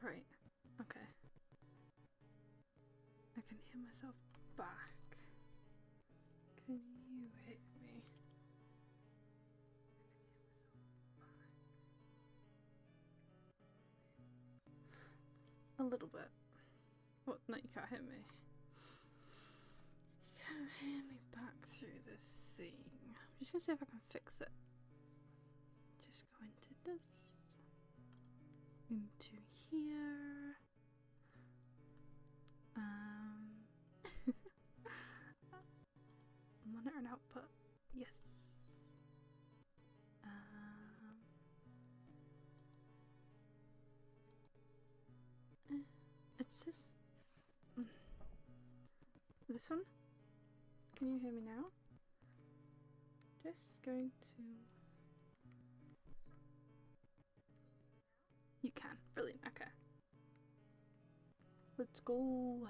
Right. Okay. I can hear myself back. Can you hit me? A little bit. What? No, you can't hit me. You can't hear me back through this scene. I'm just gonna see if I can fix it. Just go into this. Into here. Monitor and output. Yes. It's just this one. Can you hear me now? Just going to. You can. Brilliant. Okay. Let's go.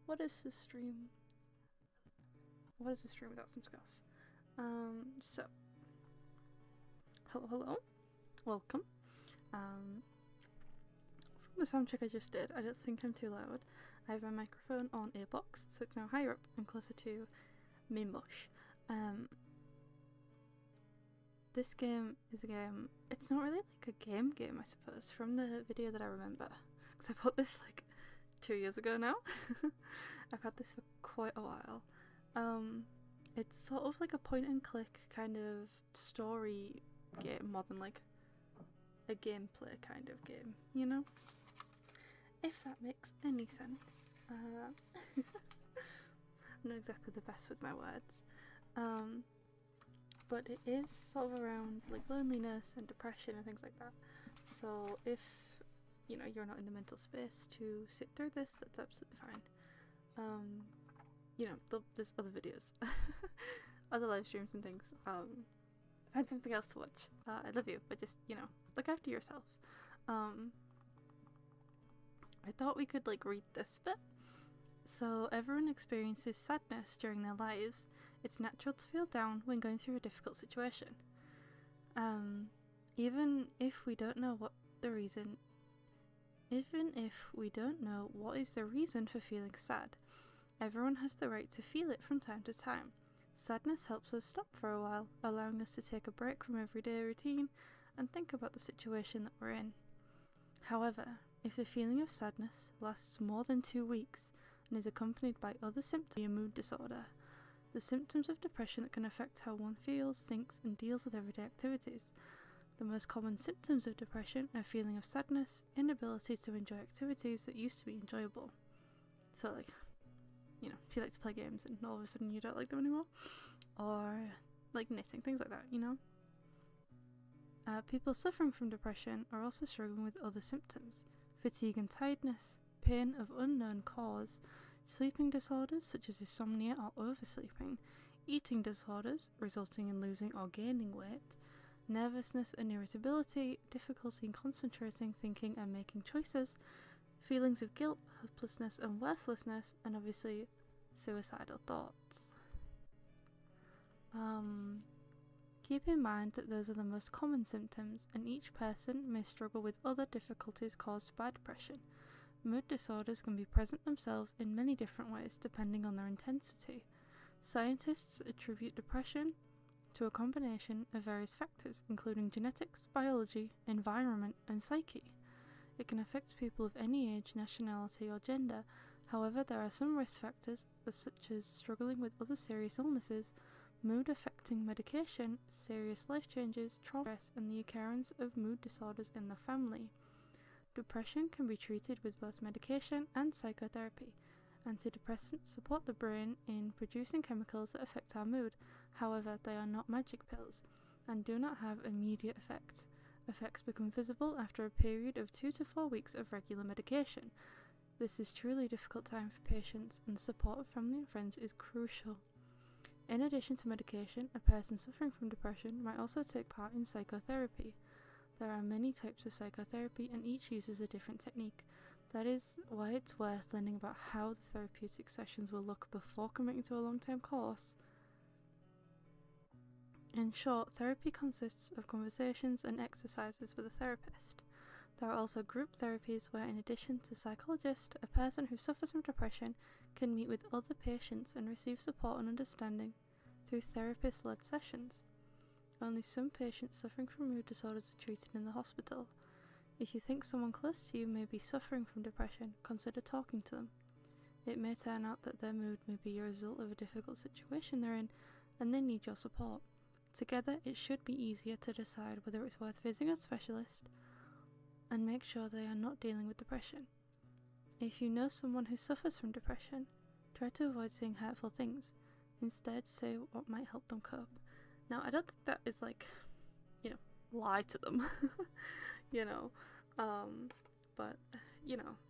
What is the stream? What is the stream without some scuff? So. Hello. Welcome. From the sound check I just did, I don't think I'm too loud. I have my microphone on a box, so it's now higher up and closer to me mush. This game is a game. It's not really like a game, I suppose, from the video that I remember. Because I bought this like 2 years ago now. I've had this for quite a while. It's sort of like a point and click kind of story game more than like a gameplay kind of game, you know? If that makes any sense. I'm not exactly the best with my words. But it is sort of around like loneliness and depression and things like that. So if, you know, you're not in the mental space to sit through this, that's absolutely fine. You know, there's other videos, other live streams and things. Find something else to watch. I love you, but just, you know, look after yourself. I thought we could like read this bit. So everyone experiences sadness during their lives. It's natural to feel down when going through a difficult situation. Even if we don't know what is the reason for feeling sad, everyone has the right to feel it from time to time. Sadness helps us stop for a while, allowing us to take a break from everyday routine and think about the situation that we're in. However, if the feeling of sadness lasts more than 2 weeks and is accompanied by other symptoms, a mood disorder. The symptoms of depression that can affect how one feels, thinks, and deals with everyday activities. The most common symptoms of depression are feeling of sadness, inability to enjoy activities that used to be enjoyable. So like, you know, if you like to play games and all of a sudden you don't like them anymore, or like knitting, things like that, you know. People suffering from depression are also struggling with other symptoms: fatigue and tiredness, pain of unknown cause, sleeping disorders such as insomnia or oversleeping, eating disorders resulting in losing or gaining weight, nervousness and irritability, difficulty in concentrating, thinking and making choices, feelings of guilt, hopelessness and worthlessness, and obviously suicidal thoughts. Keep in mind that those are the most common symptoms, and each person may struggle with other difficulties caused by depression. Mood disorders can be present themselves in many different ways depending on their intensity. Scientists attribute depression to a combination of various factors, including genetics, biology, environment, and psyche. It can affect people of any age, nationality, or gender. However, there are some risk factors, such as struggling with other serious illnesses, mood-affecting medication, serious life changes, trauma, and the occurrence of mood disorders in the family. Depression can be treated with both medication and psychotherapy. Antidepressants support the brain in producing chemicals that affect our mood. However, they are not magic pills and do not have immediate effects. Effects become visible after a period of 2 to 4 weeks of regular medication. This is truly a difficult time for patients, and the support of family and friends is crucial. In addition to medication, a person suffering from depression might also take part in psychotherapy. There are many types of psychotherapy, and each uses a different technique. That is why it's worth learning about how the therapeutic sessions will look before committing to a long-term course. In short, therapy consists of conversations and exercises with a therapist. There are also group therapies where, in addition to a psychologist, a person who suffers from depression can meet with other patients and receive support and understanding through therapist-led sessions. Only some patients suffering from mood disorders are treated in the hospital. If you think someone close to you may be suffering from depression, consider talking to them. It may turn out that their mood may be a result of a difficult situation they're in, and they need your support. Together, it should be easier to decide whether it's worth visiting a specialist and make sure they are not dealing with depression. If you know someone who suffers from depression, try to avoid saying hurtful things. Instead, say what might help them cope. Now, I don't think that is like, lie to them, but,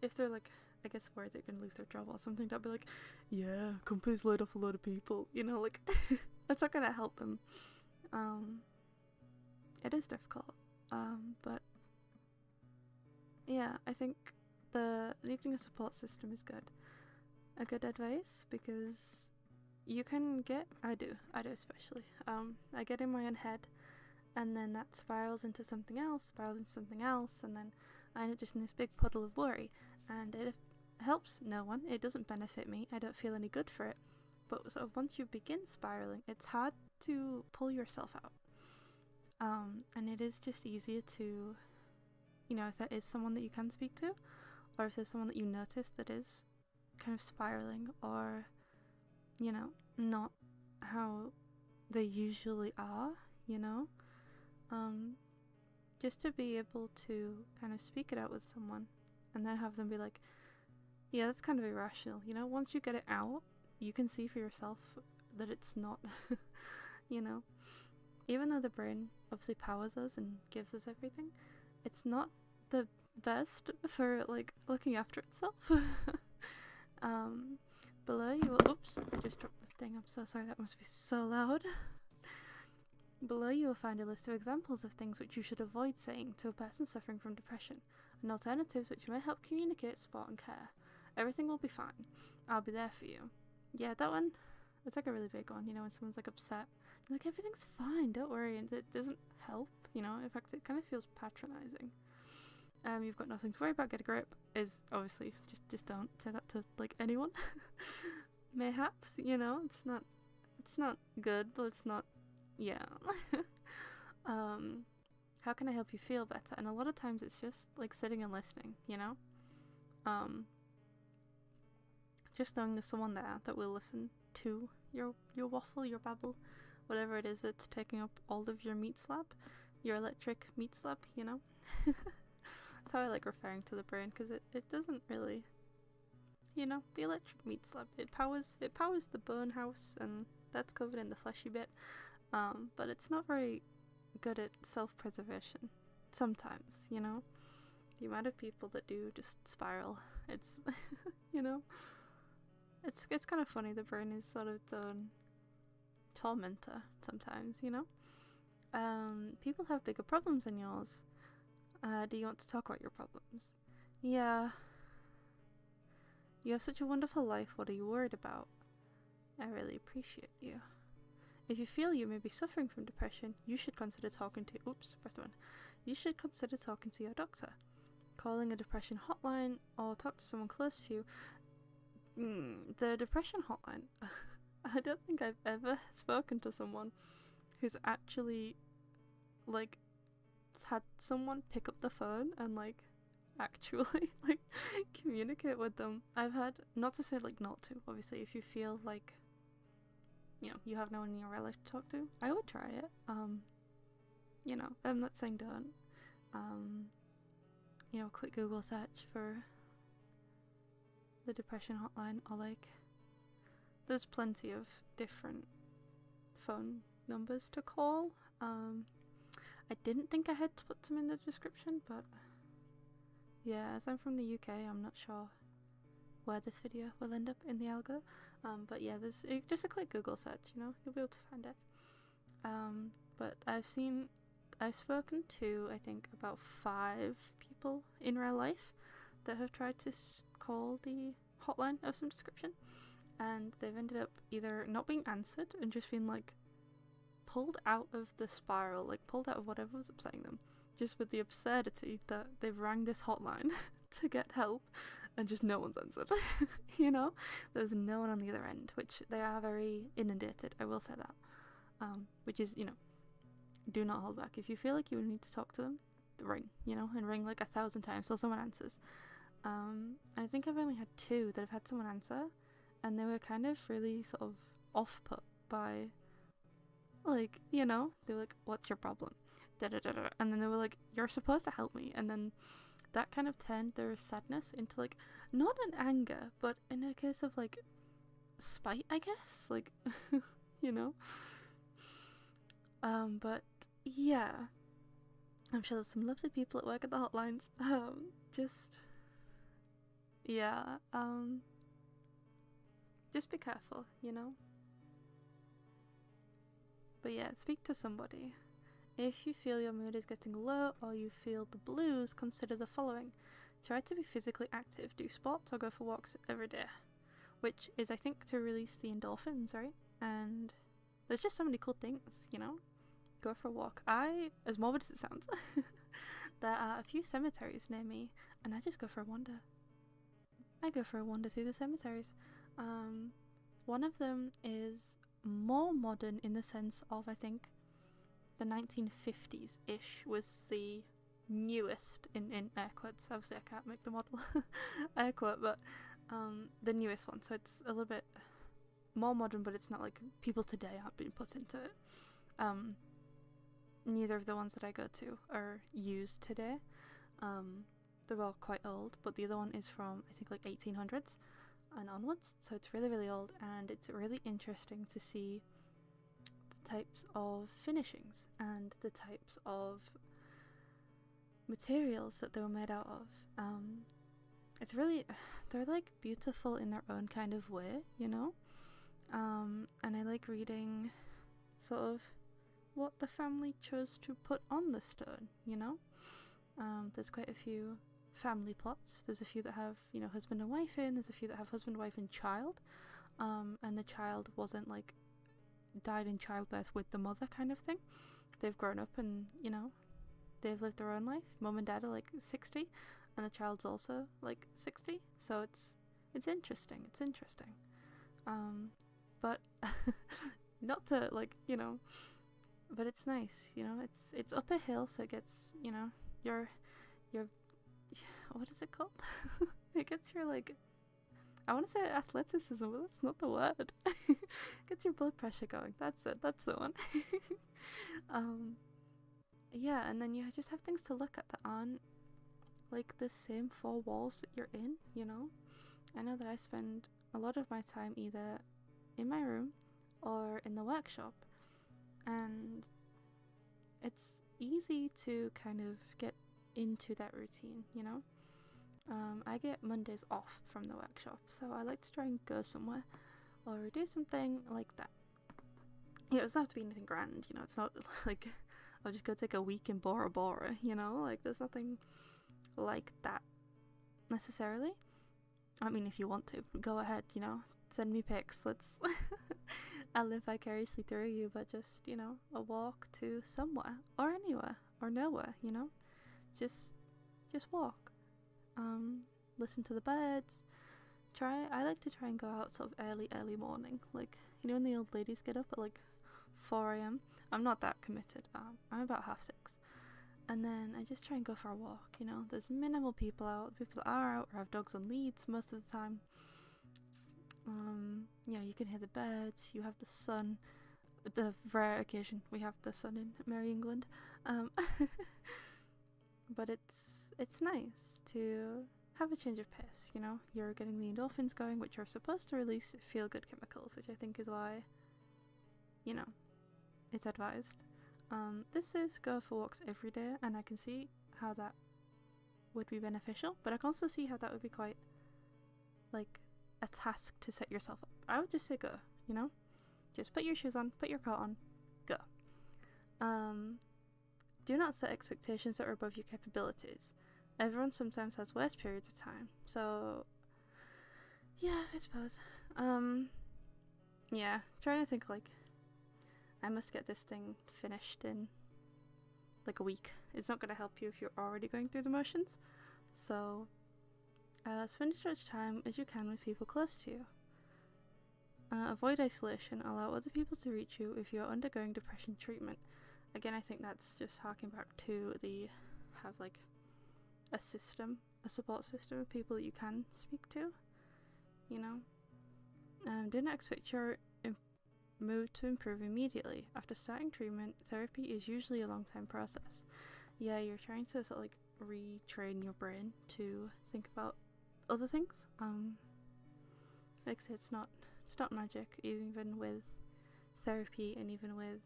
if they're like, I guess worried they're gonna lose their job or something, that'd be like, yeah, company's laid off a lot of people, that's not gonna help them. It is difficult, but yeah, I think needing a support system is good. A good advice, because you can get, I do especially, I get in my own head, and then that spirals into something else, and then I end up just in this big puddle of worry, and it helps no one, it doesn't benefit me, I don't feel any good for it, but sort of once you begin spiraling, it's hard to pull yourself out, and it is just easier to, if there is someone that you can speak to, or if there's someone that you notice that is kind of spiraling, or not how they usually are, just to be able to kind of speak it out with someone and then have them be like, yeah, that's kind of irrational, once you get it out, you can see for yourself that it's not, even though the brain obviously powers us and gives us everything, it's not the best for like looking after itself. Below you will, oops, I just dropped the thing, I'm so sorry, that must be so loud. Below you will find a list of examples of things which you should avoid saying to a person suffering from depression, and alternatives which may help communicate support and care. Everything will be fine. I'll be there for you. Yeah, that one, it's like a really big one, when someone's like upset. You're like, everything's fine, don't worry, and it doesn't help, in fact it kind of feels patronizing. You've got nothing to worry about, get a grip, is obviously, just don't say that to, like, anyone. Mayhaps, it's not good, but it's not, yeah. How can I help you feel better? And a lot of times it's just, like, sitting and listening, just knowing there's someone there that will listen to your waffle, your babble, whatever it is that's taking up all of your meat slab, your electric meat slab, That's how I like referring to the brain, because it doesn't really, the electric meat slab, it powers the bone house, and that's covered in the fleshy bit, but it's not very good at self-preservation, sometimes, the amount of people that do just spiral, it's, it's kind of funny, the brain is sort of its own tormentor sometimes, people have bigger problems than yours. Do you want to talk about your problems? Yeah. You have such a wonderful life, what are you worried about? I really appreciate you. If you feel you may be suffering from depression, you should consider talking to, you should consider talking to your doctor. Calling a depression hotline, or talk to someone close to you. The depression hotline, I don't think I've ever spoken to someone who's actually, like, had someone pick up the phone and like actually like communicate with them. I've had, not to say like not to, obviously if you feel like you have no one in your life to talk to, I would try it. I'm not saying don't. A quick Google search for the depression hotline, or like there's plenty of different phone numbers to call. I didn't think I had to put them in the description, but yeah, as I'm from the UK, I'm not sure where this video will end up in the algo, but yeah, there's just a quick Google search, you'll be able to find it. But I've spoken to, I think, about 5 people in real life that have tried to call the hotline of some description, and they've ended up either not being answered and just being like pulled out of the spiral, like pulled out of whatever was upsetting them, just with the absurdity that they've rang this hotline to get help and just no one's answered. You know, there's no one on the other end, which they are very inundated, I will say that. Which is, you know, do not hold back. If you feel like you need to talk to them, ring, you know, and ring like 1,000 times till someone answers. I think I've only had 2 that have had someone answer, and they were kind of really sort of off-put by, like, you know, they were like, what's your problem? Da-da-da-da. And then they were like, you're supposed to help me. And then that kind of turned their sadness into, like, not an anger, but in a case of, like, spite, I guess. Like, you know? But, yeah. I'm sure there's some lovely people at work at the hotlines. Just be careful, you know? But yeah, speak to somebody. If you feel your mood is getting low or you feel the blues, consider the following. Try to be physically active, do sports or go for walks every day. Which is, I think, to release the endorphins, right? And there's just so many cool things, you know? Go for a walk. As morbid as it sounds, there are a few cemeteries near me, and I just go for a wander. I go for a wander through the cemeteries. One of them is more modern in the sense of, I think, the 1950s-ish was the newest, in air quotes. Obviously I can't make the model air quote, but the newest one. So it's a little bit more modern, but it's not like people today aren't being put into it. Neither of the ones that I go to are used today. They're all quite old, but the other one is from, I think, like 1800s and onwards, so it's really, really old, and it's really interesting to see the types of finishings and the types of materials that they were made out of. It's really, they're like beautiful in their own kind of way, you know? And I like reading sort of what the family chose to put on the stone, you know? There's quite a few family plots. There's a few that have, you know, husband and wife in, there's a few that have husband, wife and child, and the child wasn't like died in childbirth with the mother kind of thing. They've grown up and, you know, they've lived their own life. Mum and dad are like 60 and the child's also like 60, so it's interesting. But not to, like, you know, but it's nice, you know, it's up a hill, so it gets, you know, your what is it called? It gets your, like, I want to say athleticism, but that's not the word. Gets your blood pressure going. That's it. That's the one. Yeah, and then you just have things to look at that aren't like the same 4 walls that you're in, you know? I know that I spend a lot of my time either in my room or in the workshop, and it's easy to kind of get into that routine, you know? I get Mondays off from the workshop, so I like to try and go somewhere or do something like that. You know, it doesn't have to be anything grand, you know, it's not like I'll just go take a week in Bora Bora, you know, like there's nothing like that necessarily. I mean, if you want to, go ahead, you know, send me pics, let's I'll live vicariously through you, but just, you know, a walk to somewhere or anywhere or nowhere, you know, just walk. Listen to the birds. I like to try and go out sort of early morning, like, you know, when the old ladies get up at like 4 a.m. I'm not that committed. I'm about 5:30, and then I just try and go for a walk, you know. There's minimal people out. People that are out or have dogs on leads most of the time. You know, you can hear the birds, you have the sun. The rare occasion we have the sun in Merry England. But it's nice to have a change of pace, you know. You're getting the endorphins going, which are supposed to release feel-good chemicals, which I think is why, you know, it's advised. This is go for walks every day, and I can see how that would be beneficial, but I can also see how that would be quite, like, a task to set yourself up. I would just say go, you know? Just put your shoes on, put your coat on, go. Do not set expectations that are above your capabilities. Everyone sometimes has worse periods of time, so yeah, I suppose. Yeah, trying to think, like, I must get this thing finished in like a week it's not going to help you if you're already going through the motions. So spend as much time as you can with people close to you. Avoid isolation. Allow other people to reach you if you're undergoing depression treatment. Again, I think that's just harking back to the have like a system, a support system of people that you can speak to, you know. Do not expect your mood to improve immediately. After starting treatment, therapy is usually a long-term process. Yeah, you're trying to sort of like retrain your brain to think about other things. Like I said, it's not magic, even with therapy and even with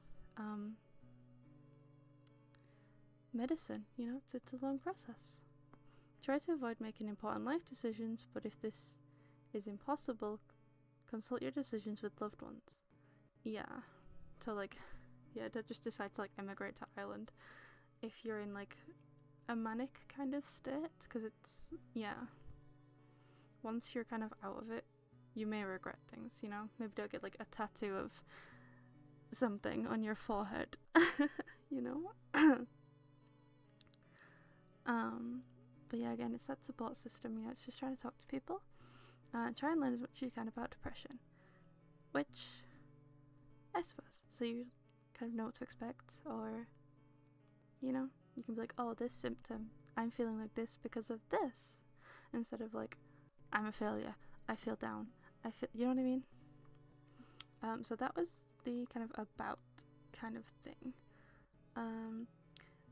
medicine, you know, it's a long process. Try to avoid making important life decisions, but if this is impossible, consult your decisions with loved ones. Yeah, so like, yeah, don't just decide to like emigrate to Ireland if you're in like a manic kind of state, because it's, yeah, once you're kind of out of it, you may regret things, you know. Maybe don't get like a tattoo of something on your forehead, you know. But yeah, again, it's that support system, you know. It's just trying to talk to people, try and learn as much as you can about depression, which I suppose, so you kind of know what to expect, or, you know, you can be like, oh, this symptom, I'm feeling like this because of this, instead of like, I'm a failure, I feel down, I feel, you know what I mean? So that was the kind of about kind of thing.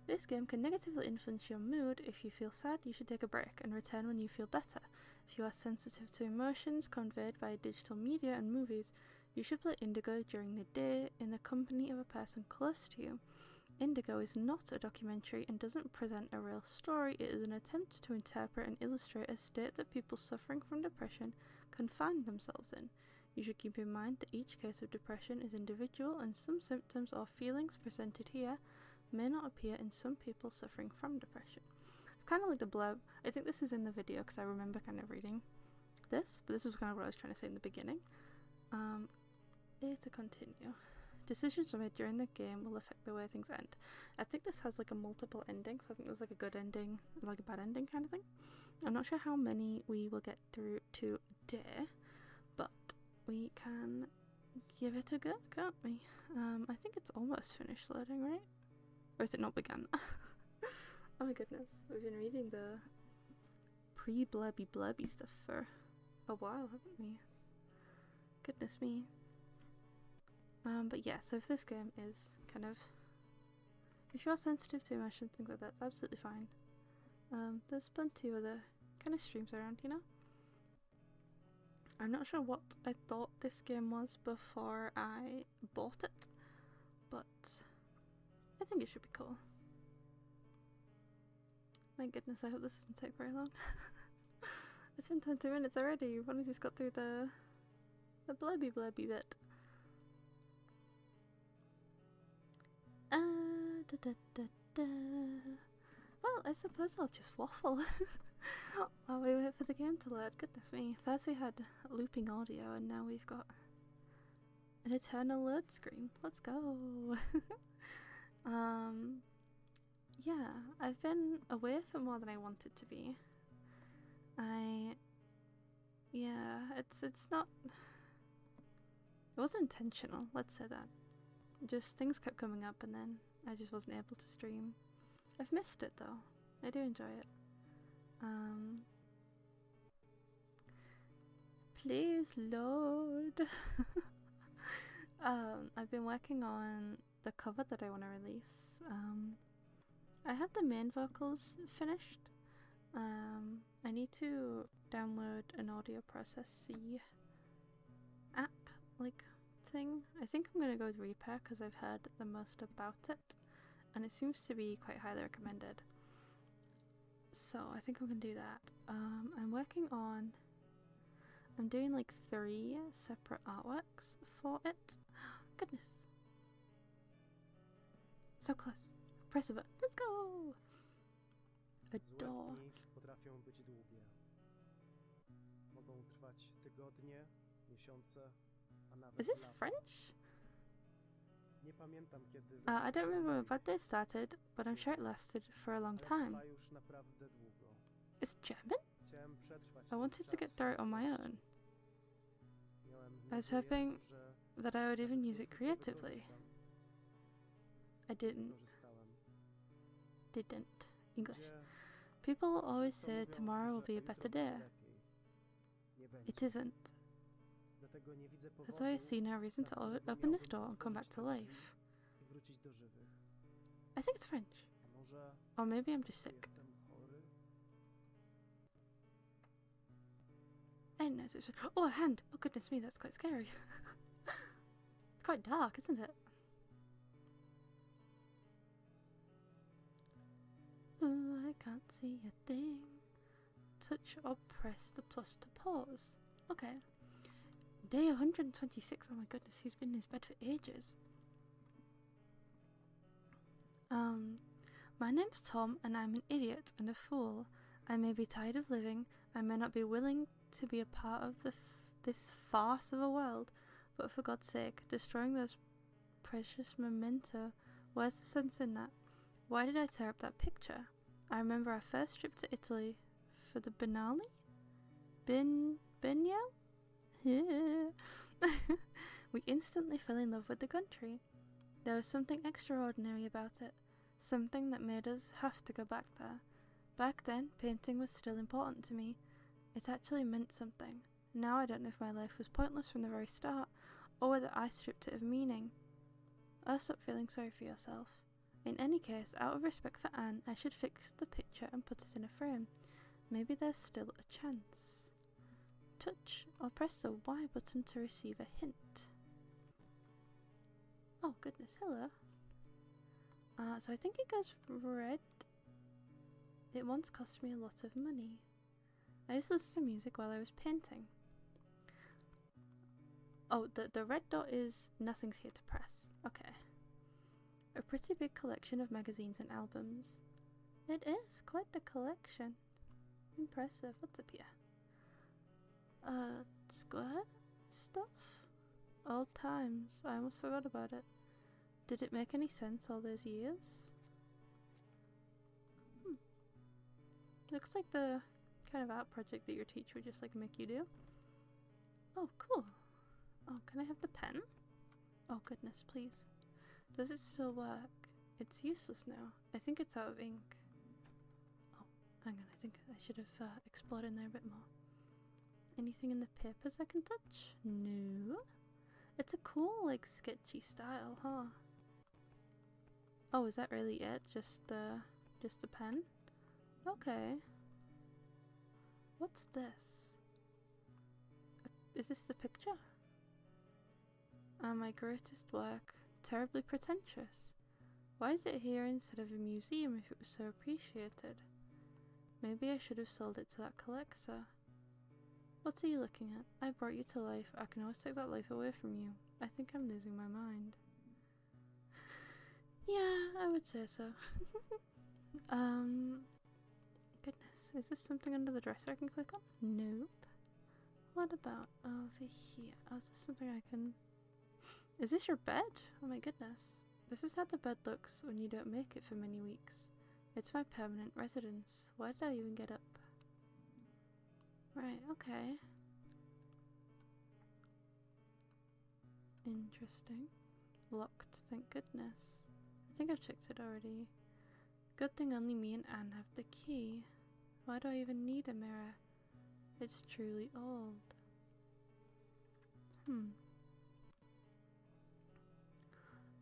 This game can negatively influence your mood. If you feel sad, you should take a break and return when you feel better. If you are sensitive to emotions conveyed by digital media and movies, you should play INDYGO during the day in the company of a person close to you. INDYGO is not a documentary and doesn't present a real story. It is an attempt to interpret and illustrate a state that people suffering from depression can find themselves in. You should keep in mind that each case of depression is individual, and some symptoms or feelings presented here may not appear in some people suffering from depression. It's kind of like the blurb. I think this is in the video because I remember kind of reading this, but this is kind of what I was trying to say in the beginning. To continue. Decisions made during the game will affect the way things end. I think this has like a multiple ending, so I think there's like a good ending and like a bad ending kind of thing. I'm not sure how many we will get through today, but we can give it a go, can't we? I think it's almost finished loading, right? Or is it not begun? Oh my goodness, we've been reading the pre-blurby stuff for a while, haven't we? Goodness me. But yeah, so if this game is kind of, if you are sensitive to emotions, things like that, it's absolutely fine. There's plenty of other kind of streams around, you know? I'm not sure what I thought this game was before I bought it, but I think it should be cool. My goodness, I hope this doesn't take very long. It's been 20 minutes already. We've only just got through the blurby bit. Well, I suppose I'll just waffle while we wait for the game to load. Goodness me. First we had looping audio, and now we've got an eternal load screen. Let's go. Yeah, I've been away for more than I wanted to be. It's not, it wasn't intentional, let's say that. Just things kept coming up and then I just wasn't able to stream. I've missed it though. I do enjoy it. Please load. I've been working on the cover that I want to release. I have the main vocals finished. I need to download an audio processy app like thing. I think I'm gonna go with Reaper because I've heard the most about it and it seems to be quite highly recommended. So I think I'm gonna do that. I'm doing like 3 separate artworks for it. Goodness. So close. Press a button. Let's go! Adore. Potrafią być długie. Mogą trwać tygodnie, miesiące, a nawet Is this lata. French? Nie pamiętam kiedy I zaczęło don't się remember when my INDYGO, birthday started, but I'm sure it lasted for a long ale time. trwa już naprawdę długo. It's German? Chciałem przetrwać I ten wanted to czas get w through it on my cierpliwości. own. Miałem I was nadzieję, hoping że that I would even nawet use it go creatively. wykorzystam. I didn't. Korzystałem. Didn't. English. Ludzie People always często say mówią, tomorrow will że be a jutro better będzie day. lepiej. Nie It będzie. isn't. Dlatego nie widzę That's why I powodu, see no reason to dla którego open this miałbym door and come back otworzyć to te life. drzwi i wrócić do żywych. I think it's French. A może Or maybe I'm just sick. jestem chory? I didn't know it was. Oh, a hand! Oh, goodness me, that's quite scary. It's quite dark, isn't it? Oh, I can't see a thing. Touch or press the plus to pause. Okay. Day 126. Oh my goodness, he's been in his bed for ages. My name's Tom, and I'm an idiot and a fool. I may be tired of living. I may not be willing to be a part of this farce of a world, but for God's sake, destroying those precious memento. Where's the sense in that? Why did I tear up that picture? I remember our first trip to Italy for the Biennale? Biennale? We instantly fell in love with the country. There was something extraordinary about it, something that made us have to go back there. Back then, painting was still important to me. It actually meant something. Now I don't know if my life was pointless from the very start, or whether I stripped it of meaning. Oh, stop feeling sorry for yourself. In any case, out of respect for Anne, I should fix the picture and put it in a frame. Maybe there's still a chance. Touch or press the Y button to receive a hint. Oh goodness, hello. So I think it goes red. It once cost me a lot of money. I used to listen to music while I was painting. Oh, the red dot is nothing's here to press. Okay. A pretty big collection of magazines and albums. It is quite the collection. Impressive. What's up here? Square stuff? Old times. I almost forgot about it. Did it make any sense all those years? Looks like the kind of art project that your teacher would just like make you do. Oh, cool. Oh, can I have the pen? Oh goodness, please. Does it still work? It's useless now. I think it's out of ink. Oh, hang on, I think I should have explored in there a bit more. Anything in the papers I can touch? No. It's a cool, like, sketchy style, huh? Oh, is that really it? Just a pen? Okay. What's this? Is this the picture? My greatest work. Terribly pretentious. Why is it here instead of a museum if it was so appreciated? Maybe I should have sold it to that collector. What are you looking at? I brought you to life. I can always take that life away from you. I think I'm losing my mind. Yeah, I would say so. Goodness, is this something under the dresser I can click on? Nope. What about over here? Oh, is this something I can... Is this your bed? Oh my goodness. This is how the bed looks when you don't make it for many weeks. It's my permanent residence. Why did I even get up? Right, okay. Interesting. Locked, thank goodness. I think I've checked it already. Good thing only me and Anne have the key. Why do I even need a mirror? It's truly old.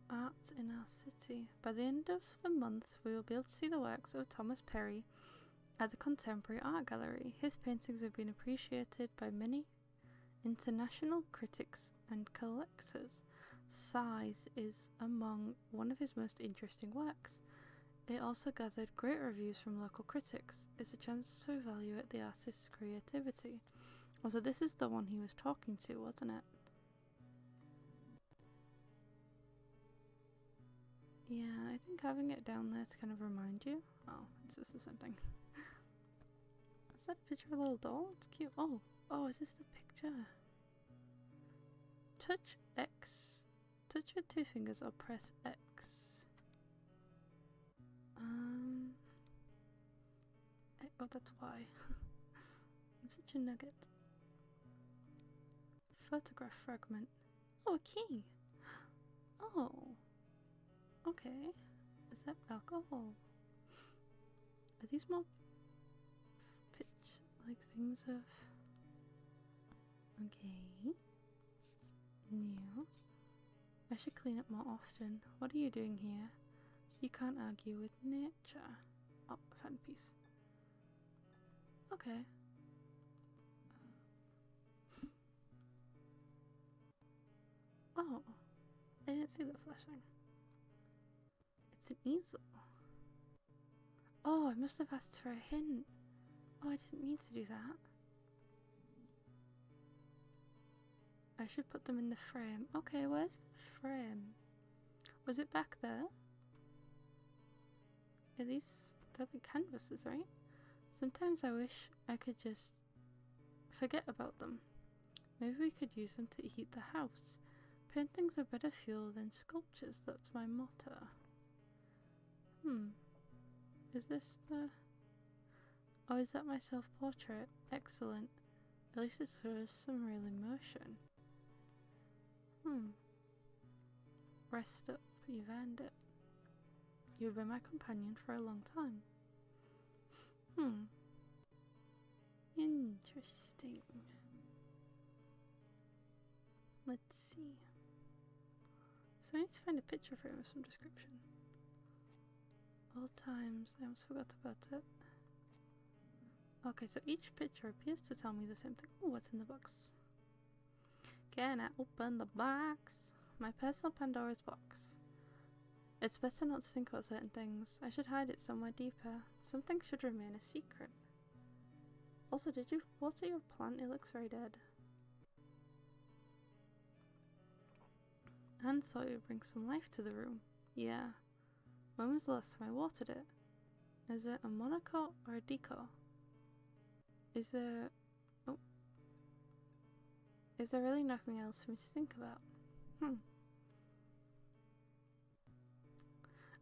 Art in our city. By the end of the month, we will be able to see the works of Thomas Perry at the Contemporary Art Gallery. His paintings have been appreciated by many international critics and collectors. Size is among one of his most interesting works. It also gathered great reviews from local critics. It's a chance to evaluate the artist's creativity. Also, this is the one he was talking to, wasn't it? Yeah, I think having it down there to kind of remind you. Oh, it's just the same thing. Is that a picture of a little doll? It's cute. Oh, is this the picture? Touch Touch with 2 fingers or press X. Oh, that's why. I'm such a nugget. Photograph fragment. Oh, a key! Oh. Okay. Is that alcohol? Are these more pitch like things of... Okay. New. I should clean up more often. What are you doing here? You can't argue with nature. Oh, I found a piece. Okay. Oh, I didn't see that flashing. It's an easel. Oh, I must have asked for a hint. Oh, I didn't mean to do that. I should put them in the frame. Okay, where's the frame? Was it back there? Are these... they're like canvases, right? Sometimes I wish I could just forget about them. Maybe we could use them to heat the house. Paintings are better fuel than sculptures, that's my motto. Is this the... oh, is that my self-portrait? Excellent. At least it shows some real emotion. Rest up, you've earned it. You've been my companion for a long time. Interesting. Let's see. So I need to find a picture frame of some description. All times, I almost forgot about it. Okay, so each picture appears to tell me the same thing. Oh, what's in the box? Can I open the box? My personal Pandora's box. It's better not to think about certain things. I should hide it somewhere deeper. Something should remain a secret. Also, did you water your plant? It looks very dead. Anne thought it would bring some life to the room. Yeah. When was the last time I watered it? Is it a monocote or a decor? Is there... oh. Is there really nothing else for me to think about?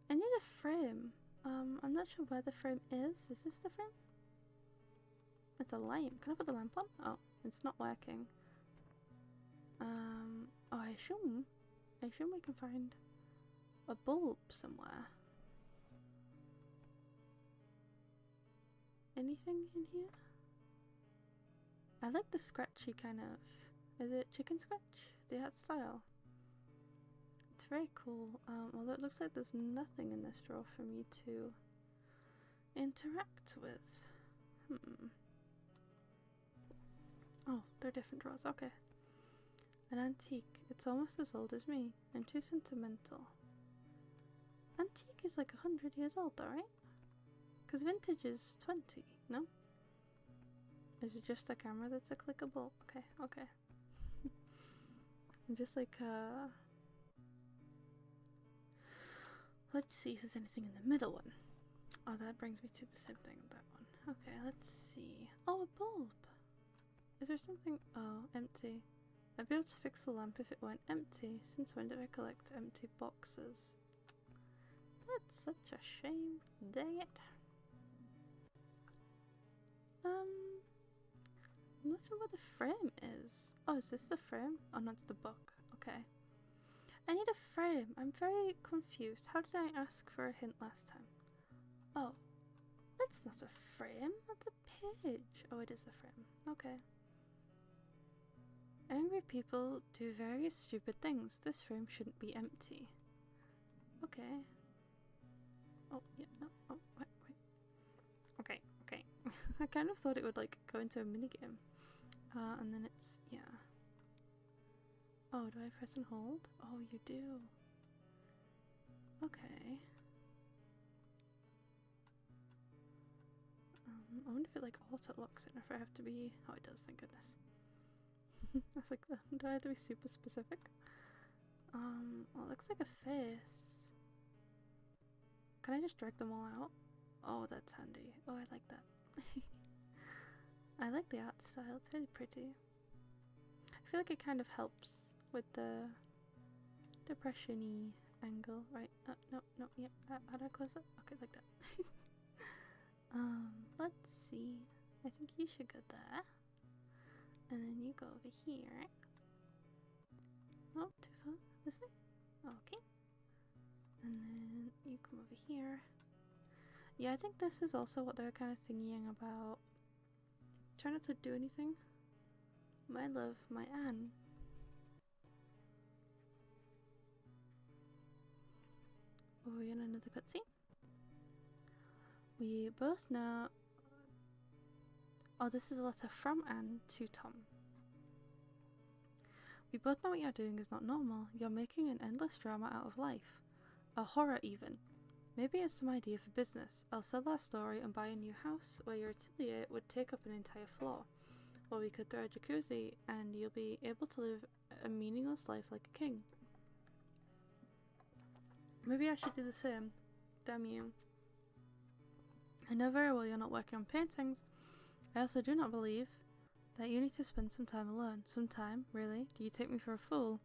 I need a frame. I'm not sure where the frame is. Is this the frame? It's a lamp. Can I put the lamp on? Oh, it's not working. Oh, I assume we can find a bulb somewhere. Anything in here? I like the scratchy kind of... is it chicken scratch? The art style? It's very cool. Although it looks like there's nothing in this drawer for me to interact with. Oh, they're different drawers. Okay. An antique. It's almost as old as me. I'm too sentimental. Antique is like 100 years old though, right? Because vintage is 20, no? Is it just a camera that's a clickable? Okay, okay. I'm just like, let's see if there's anything in the middle one. Oh, that brings me to the same thing with that one. Okay, let's see. Oh, a bulb! Is there something? Oh, empty. I'd be able to fix the lamp if it went empty. Since when did I collect empty boxes? That's such a shame. Dang it. I'm not sure where the frame is. Oh, is this the frame? Oh, no, it's the book. Okay. I need a frame. I'm very confused. How did I ask for a hint last time? Oh, that's not a frame. That's a page. Oh, it is a frame. Okay. Angry people do various stupid things. This frame shouldn't be empty. Okay. Oh, yeah, no. Oh, wait. Okay, okay. I kind of thought it would, like, go into a minigame. And then it's, yeah. Oh, do I press and hold? Oh, you do. Okay. I wonder if it, like, auto-locks in, or if I have to be... oh, it does, thank goodness. I was like, do I have to be super specific? Well, it looks like a face. Can I just drag them all out? Oh, that's handy. Oh, I like that. I like the art style, it's really pretty. I feel like it kind of helps with the depression-y angle, right? No, yeah, how do I close it? Okay, like that. Let's see. I think you should go there. And then you go over here. Oh, too far. This way? Okay. And then you come over here. Yeah, I think this is also what they're kind of thinking about. Try not to do anything. My love, my Anne. Oh, we're in another cutscene. We both know. Oh, this is a letter from Anne to Tom. We both know what you're doing is not normal. You're making an endless drama out of life. A horror, even. Maybe it's some idea for business. I'll sell our story and buy a new house where your atelier would take up an entire floor. Or we could throw a jacuzzi and you'll be able to live a meaningless life like a king. Maybe I should do the same. Damn you. I know very well you're not working on paintings. I also do not believe that you need to spend some time alone. Some time? Really? Do you take me for a fool?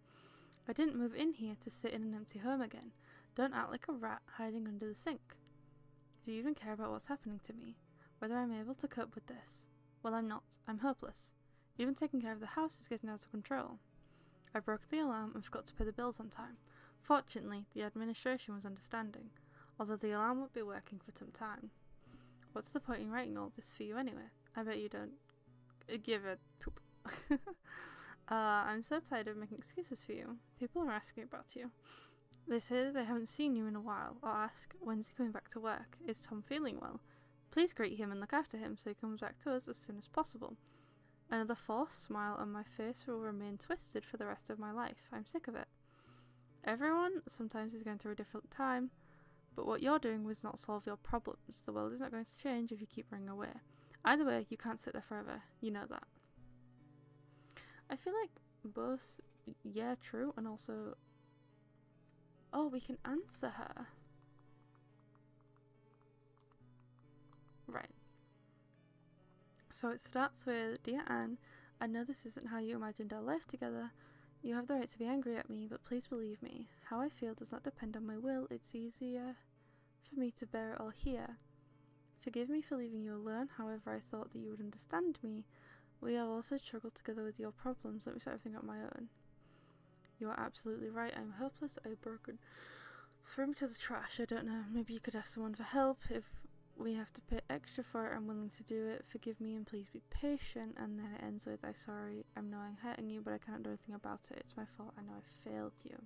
I didn't move in here to sit in an empty home again. Don't act like a rat hiding under the sink. Do you even care about what's happening to me? Whether I'm able to cope with this? Well, I'm not. I'm hopeless. Even taking care of the house is getting out of control. I broke the alarm and forgot to pay the bills on time. Fortunately, the administration was understanding, although the alarm won't be working for some time. What's the point in writing all this for you anyway? I bet you don't give a poop. I'm so tired of making excuses for you. People are asking about you. They say they haven't seen you in a while, or ask, when's he coming back to work? Is Tom feeling well? Please greet him and look after him so he comes back to us as soon as possible. Another forced smile on my face will remain twisted for the rest of my life. I'm sick of it. Everyone sometimes is going through a difficult time, but what you're doing was not solve your problems. The world is not going to change if you keep running away. Either way, you can't sit there forever. You know that. I feel like both, yeah, true, and also... Oh, we can answer her. Right. So it starts with, Dear Anne, I know this isn't how you imagined our life together. You have the right to be angry at me, but please believe me. How I feel does not depend on my will. It's easier for me to bear it all here. Forgive me for leaving you alone. However, I thought that you would understand me. We have also struggled together with your problems. Let me sort everything out on my own. You are absolutely right. I'm hopeless. I'm broken. Throw me to the trash. I don't know. Maybe you could ask someone for help. If we have to pay extra for it, I'm willing to do it. Forgive me and please be patient. And then it ends with, I'm sorry. I know I'm hurting you, but I cannot do anything about it. It's my fault. I know I failed you.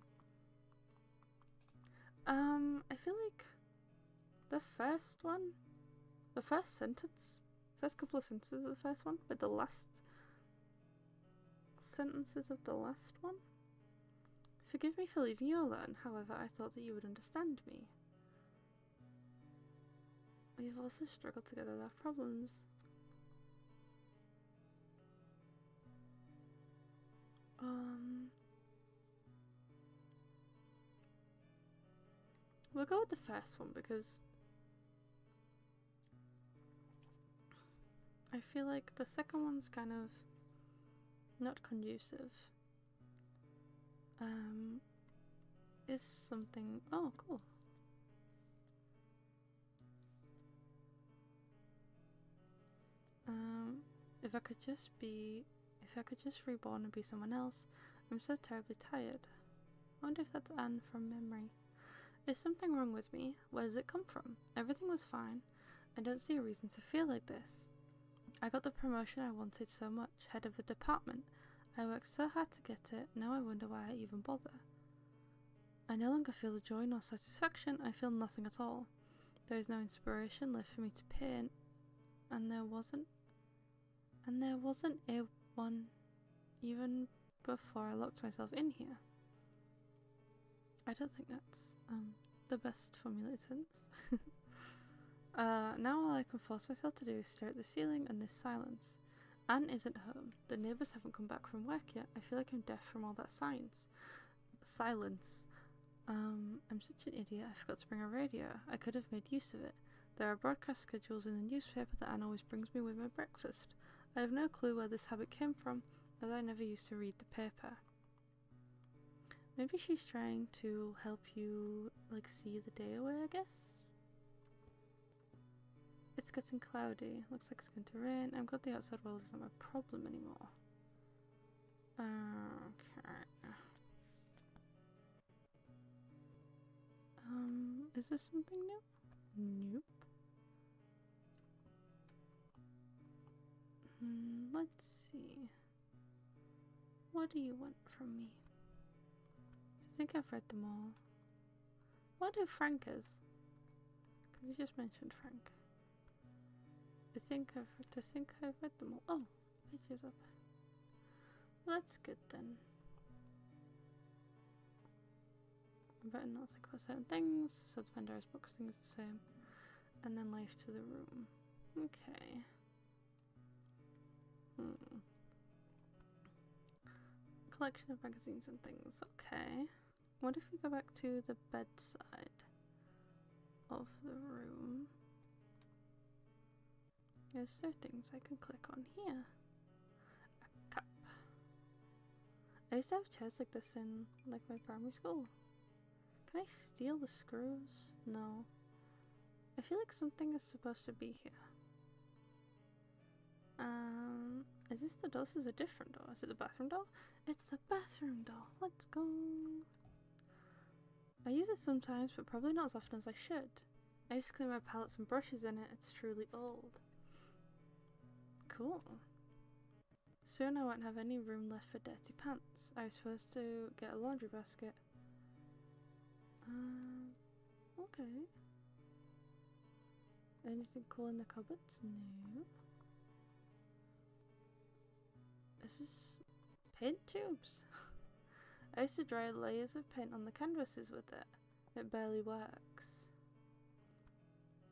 I feel like the first couple of sentences of the first one, but the last sentences of the last one. Forgive me for leaving you alone. However, I thought that you would understand me. We have also struggled together with our problems. We'll go with the first one because I feel like the second one's kind of not conducive. Is something... Oh, cool. If I could just reborn and be someone else. I'm so terribly tired. I wonder if that's Anne from memory. Is something wrong with me? Where does it come from? Everything was fine. I don't see a reason to feel like this. I got the promotion I wanted so much, head of the department. I worked so hard to get it, now I wonder why I even bother. I no longer feel the joy nor satisfaction, I feel nothing at all. There is no inspiration left for me to paint, and there wasn't a one even before I locked myself in here. I don't think that's the best formulated sentence. Now all I can force myself to do is stare at the ceiling and this silence. Anne isn't home. The neighbours haven't come back from work yet. I feel like I'm deaf from all that silence. I'm such an idiot. I forgot to bring a radio. I could have made use of it. There are broadcast schedules in the newspaper that Anne always brings me with my breakfast. I have no clue where this habit came from, as I never used to read the paper. Maybe she's trying to help you, like, see the day away, I guess? It's getting cloudy. Looks like it's going to rain. I'm glad the outside world isn't my problem anymore. Okay. Is this something new? Nope. Let's see. What do you want from me? I think I've read them all. What do Frank is? Because you just mentioned Frank. I think I've read them all. Oh, pictures up. That's good then. I'm better not think about certain things, so the Pandora's box thing is the same. And then life to the room. Okay. Collection of magazines and things. Okay. What if we go back to the bedside of the room? Is there things I can click on here? A cup. I used to have chairs like this in like my primary school. Can I steal the screws? No. I feel like something is supposed to be here. Is this the door? This is a different door. Is it the bathroom door? It's the bathroom door. Let's go. I use it sometimes, but probably not as often as I should. I used to clean my palettes and brushes in it. It's truly old. Cool. Soon I won't have any room left for dirty pants. I was supposed to get a laundry basket. Okay. Anything cool in the cupboards? No. This is paint tubes. I used to dry layers of paint on the canvases with it. It barely works.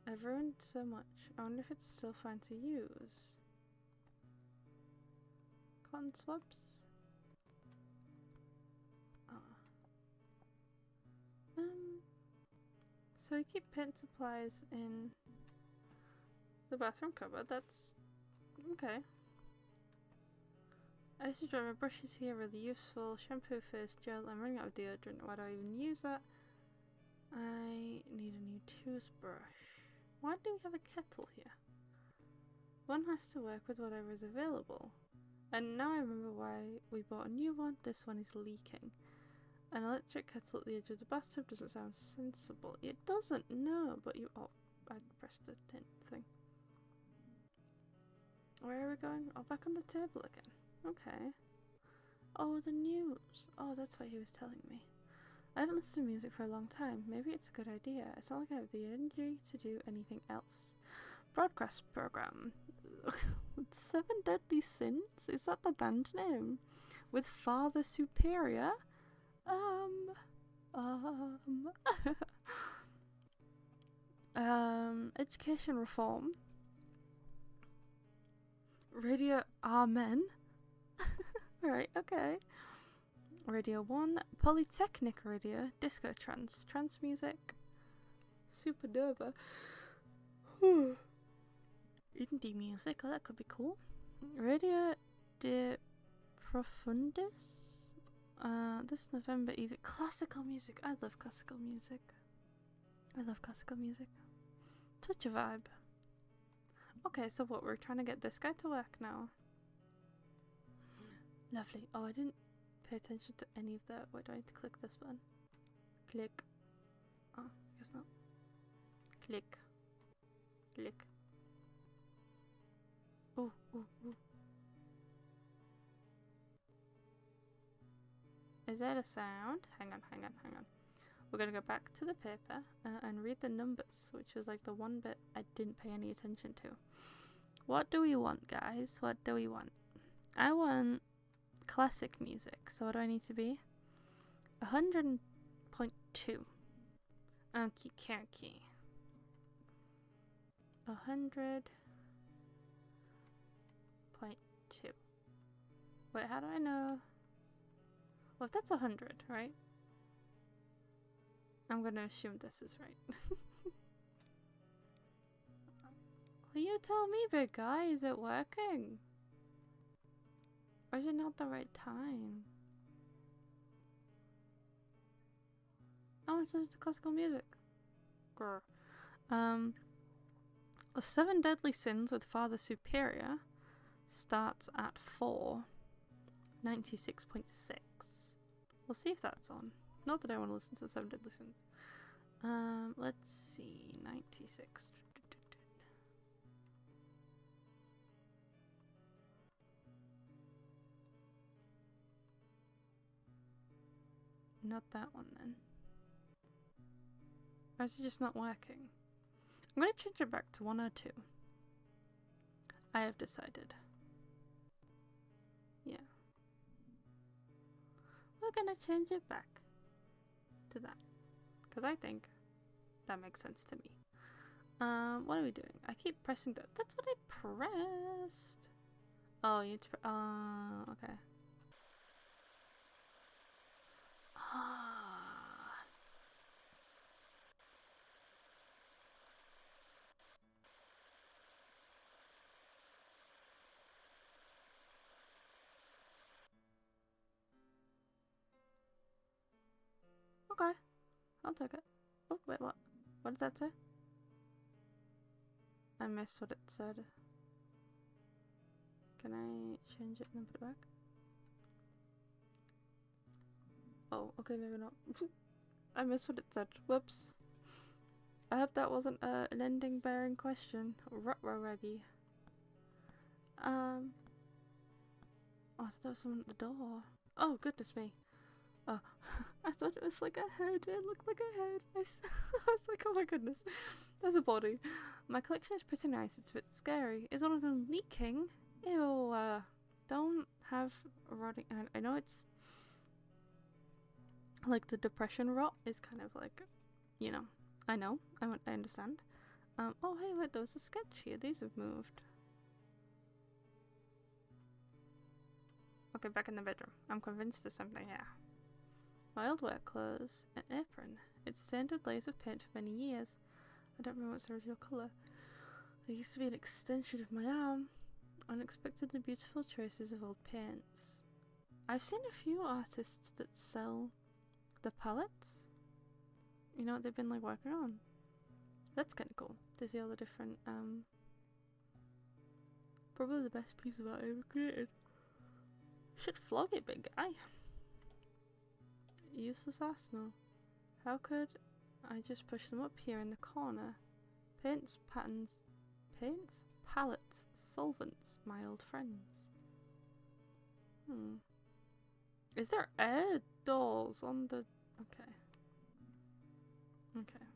I've ruined so much. I wonder if it's still fine to use. Cotton swabs? So we keep paint supplies in the bathroom cupboard. That's okay. I used to dry my brushes here, really useful. Shampoo, face gel. I'm running out of deodorant. Why do I even use that? I need a new toothbrush. Why do we have a kettle here? One has to work with whatever is available. And now I remember why we bought a new one. This one is leaking. An electric kettle at the edge of the bathtub doesn't sound sensible. It doesn't, no, but you... Oh, I pressed the tint thing. Where are we going? Oh, back on the table again. Okay. Oh, the news. Oh, that's what he was telling me. I haven't listened to music for a long time. Maybe it's a good idea. It's not like I have the energy to do anything else. Broadcast program. 7 Deadly Sins? Is that the band name? With Father Superior? Education reform. Radio Amen. Right, okay. Radio 1, Polytechnic Radio, Disco Trance, Trance Music, Supernova. Indie music, oh that could be cool. Radio de Profundis. This November even classical music. I love classical music. Such a vibe. Okay, so what, we're trying to get this guy to work now. Lovely. Oh, I didn't pay attention to any of that. Why do I need to click this button? Click. Oh, I guess not. Click. Click. Oh, oh, oh. Is that a sound? Hang on. We're gonna go back to the paper and read the numbers, which was like the one bit I didn't pay any attention to. What do we want, guys? What do we want? I want classic music. So what do I need to be? 100.2. Okie dokie. 100.2. Wait, how do I know? Well, if that's 100, right? I'm gonna assume this is right. Well, you tell me, big guy, is it working? Or is it not the right time? Oh, it's listening to classical music. Grr. The 7 Deadly Sins with Father Superior starts at 4. 96.6. We'll see if that's on. Not that I want to listen to 7 Deadly Sins. Let's see. 96. Not that one then. Or is it just not working? I'm going to change it back to 102. I have decided. Yeah. We're going to change it back to that. Because I think that makes sense to me. What are we doing? I keep pressing that. That's what I pressed. Oh, you need to okay. Okay, I'll take it. Oh, wait, what? What did that say? I missed what it said. Can I change it and then put it back? Oh, okay, maybe not. I missed what it said. Whoops. I hope that wasn't an ending bearing question. Ruh-roh-raggy. Oh, I thought there was someone at the door. Oh, goodness me. Oh, I thought it was like a head. It looked like a head. I was like, oh my goodness. There's a body. My collection is pretty nice. It's a bit scary. Is one of them leaking? Ew, don't have rotting. I know it's like the depression rot is kind of like, you know, I know. I understand. Oh, hey, wait, there was a sketch here. These have moved. Okay, back in the bedroom. I'm convinced there's something here. My old work clothes, an apron. It's standard layers of paint for many years. I don't remember what's the original colour. There used to be an extension of my arm. Unexpectedly beautiful choices of old paints. I've seen a few artists that sell the palettes. You know what they've been like working on? That's kind of cool to see all the different, probably the best piece of art I ever created. Should flog it, big guy. Useless arsenal. How could I just push them up here in the corner? Paints, patterns, paints, palettes, solvents, my old friends. Is there air doors on the... Okay. Okay.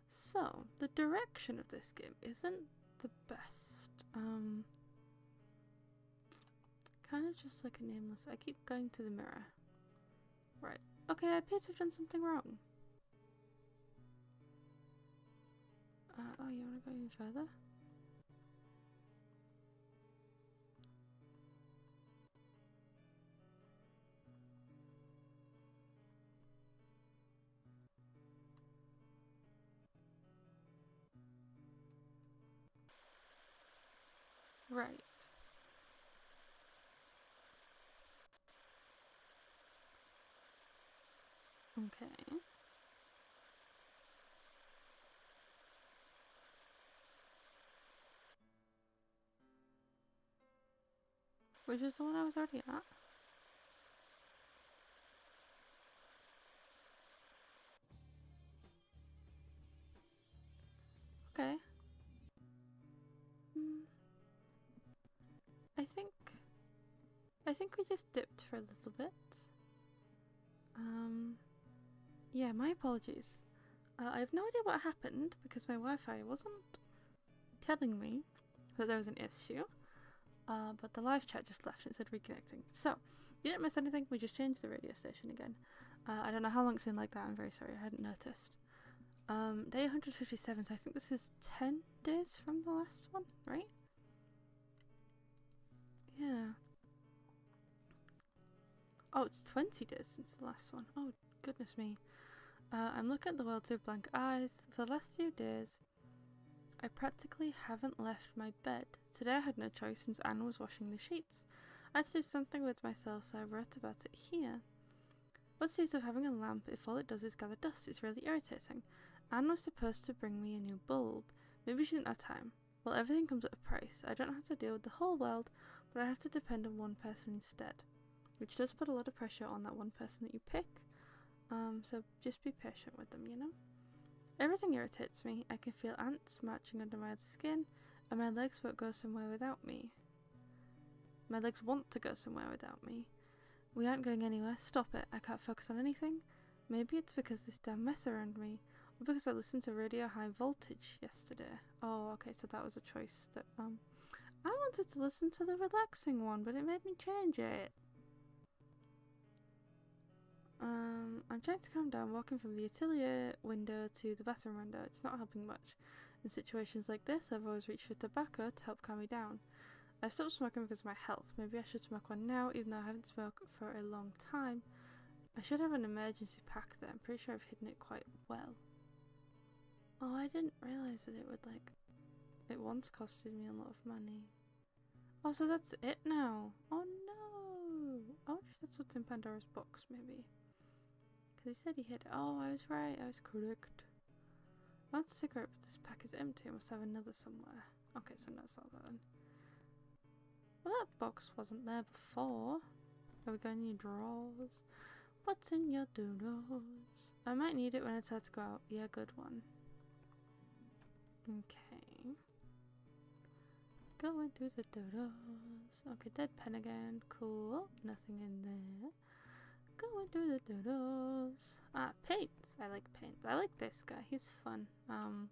So, the direction of this game isn't the best. Kind of just like a nameless... I keep going to the mirror. Right. Okay, I appear to have done something wrong. Oh, you want to go even further? Right. Okay. Which is the one I was already at. Okay. I think we just dipped for a little bit. Yeah, my apologies. I have no idea what happened because my Wi-Fi wasn't telling me that there was an issue. But the live chat just left and said reconnecting. So, you didn't miss anything, we just changed the radio station again. I don't know how long it's been like that, I'm very sorry, I hadn't noticed. Day 157, so I think this is 10 days from the last one, right? Yeah. Oh, it's 20 days since the last one. Oh, goodness me. I'm looking at the world through blank eyes. For the last few days, I practically haven't left my bed. Today I had no choice since Anne was washing the sheets. I had to do something with myself, so I wrote about it here. What's the use of having a lamp if all it does is gather dust? It's really irritating. Anne was supposed to bring me a new bulb. Maybe she didn't have time. Well, everything comes at a price. I don't have to deal with the whole world, but I have to depend on one person instead. Which does put a lot of pressure on that one person that you pick. So just be patient with them, you know? Everything irritates me. I can feel ants marching under my skin, and my legs won't go somewhere without me. My legs want to go somewhere without me. We aren't going anywhere. Stop it. I can't focus on anything. Maybe it's because this damn mess around me. Or because I listened to Radio High Voltage yesterday. Oh, okay, so that was a choice that, I wanted to listen to the relaxing one, but it made me change it. I'm trying to calm down, walking from the atelier window to the bathroom window. It's not helping much. In situations like this, I've always reached for tobacco to help calm me down. I've stopped smoking because of my health. Maybe I should smoke one now, even though I haven't smoked for a long time. I should have an emergency pack there. I'm pretty sure I've hidden it quite well. Oh, I didn't realise that it would, like... It once costed me a lot of money. Oh, so that's it now. Oh no! I wonder if that's what's in Pandora's box, maybe. Because he said he hid it. Oh, I was right. I was correct. I want a cigarette, but this pack is empty. I must have another somewhere. Okay, so no, it's not that then. Well, that box wasn't there before. Have we got any drawers? What's in your drawers? I might need it when it's time to go out. Yeah, good one. Okay. Going through the drawers. Okay, dead pen again. Cool. Nothing in there. Going through the drawers. Ah, paints. I like paints. I like this guy. He's fun.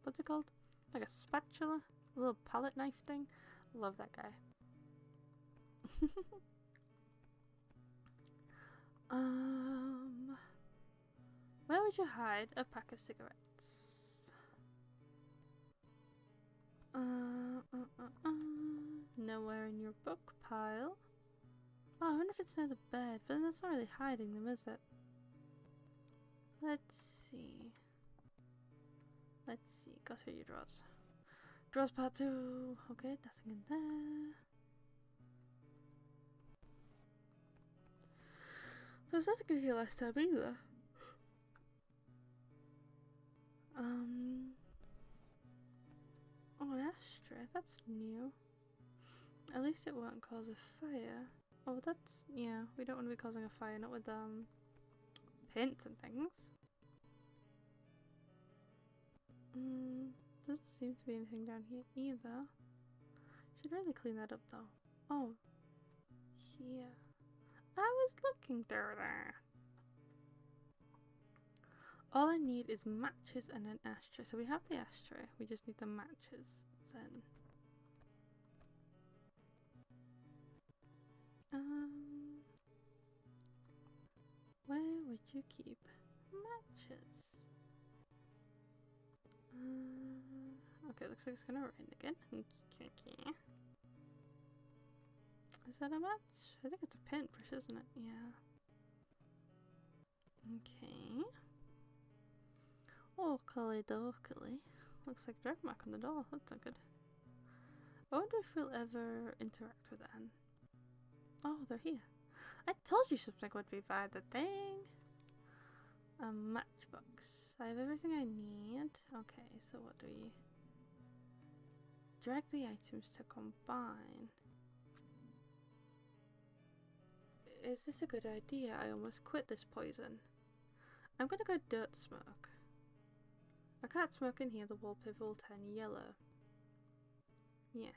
What's it called? Like a spatula? A little palette knife thing? Love that guy. Where would you hide a pack of cigarettes? Nowhere in your book pile. Oh, I wonder if it's near the bed, but that's not really hiding them, is it? Let's see. Let's see. Go through your drawers. Drawers part 2. Okay, nothing in there. There was nothing in here last time either. Oh, an ashtray. That's new. At least it won't cause a fire. Oh, that's... yeah, we don't want to be causing a fire, not with, paints and things. Doesn't seem to be anything down here either. Should really clean that up though. Oh, here. I was looking through there. All I need is matches and an ashtray. So we have the ashtray. We just need the matches then. Where would you keep matches? Okay, looks like it's gonna rain again. Is that a match? I think it's a paintbrush, isn't it? Yeah. Okay. Oh, dokily. Looks like drag mark on the door. That's not good. I wonder if we'll ever interact with Anne. Oh, they're here. I told you something would be bad, the thing. A matchbox. I have everything I need. Okay, so what do we... Drag the items to combine. Is this a good idea? I almost quit this poison. I'm gonna go dirt smoke. I can't smoke in here, the wallpaper will turn yellow. Yes.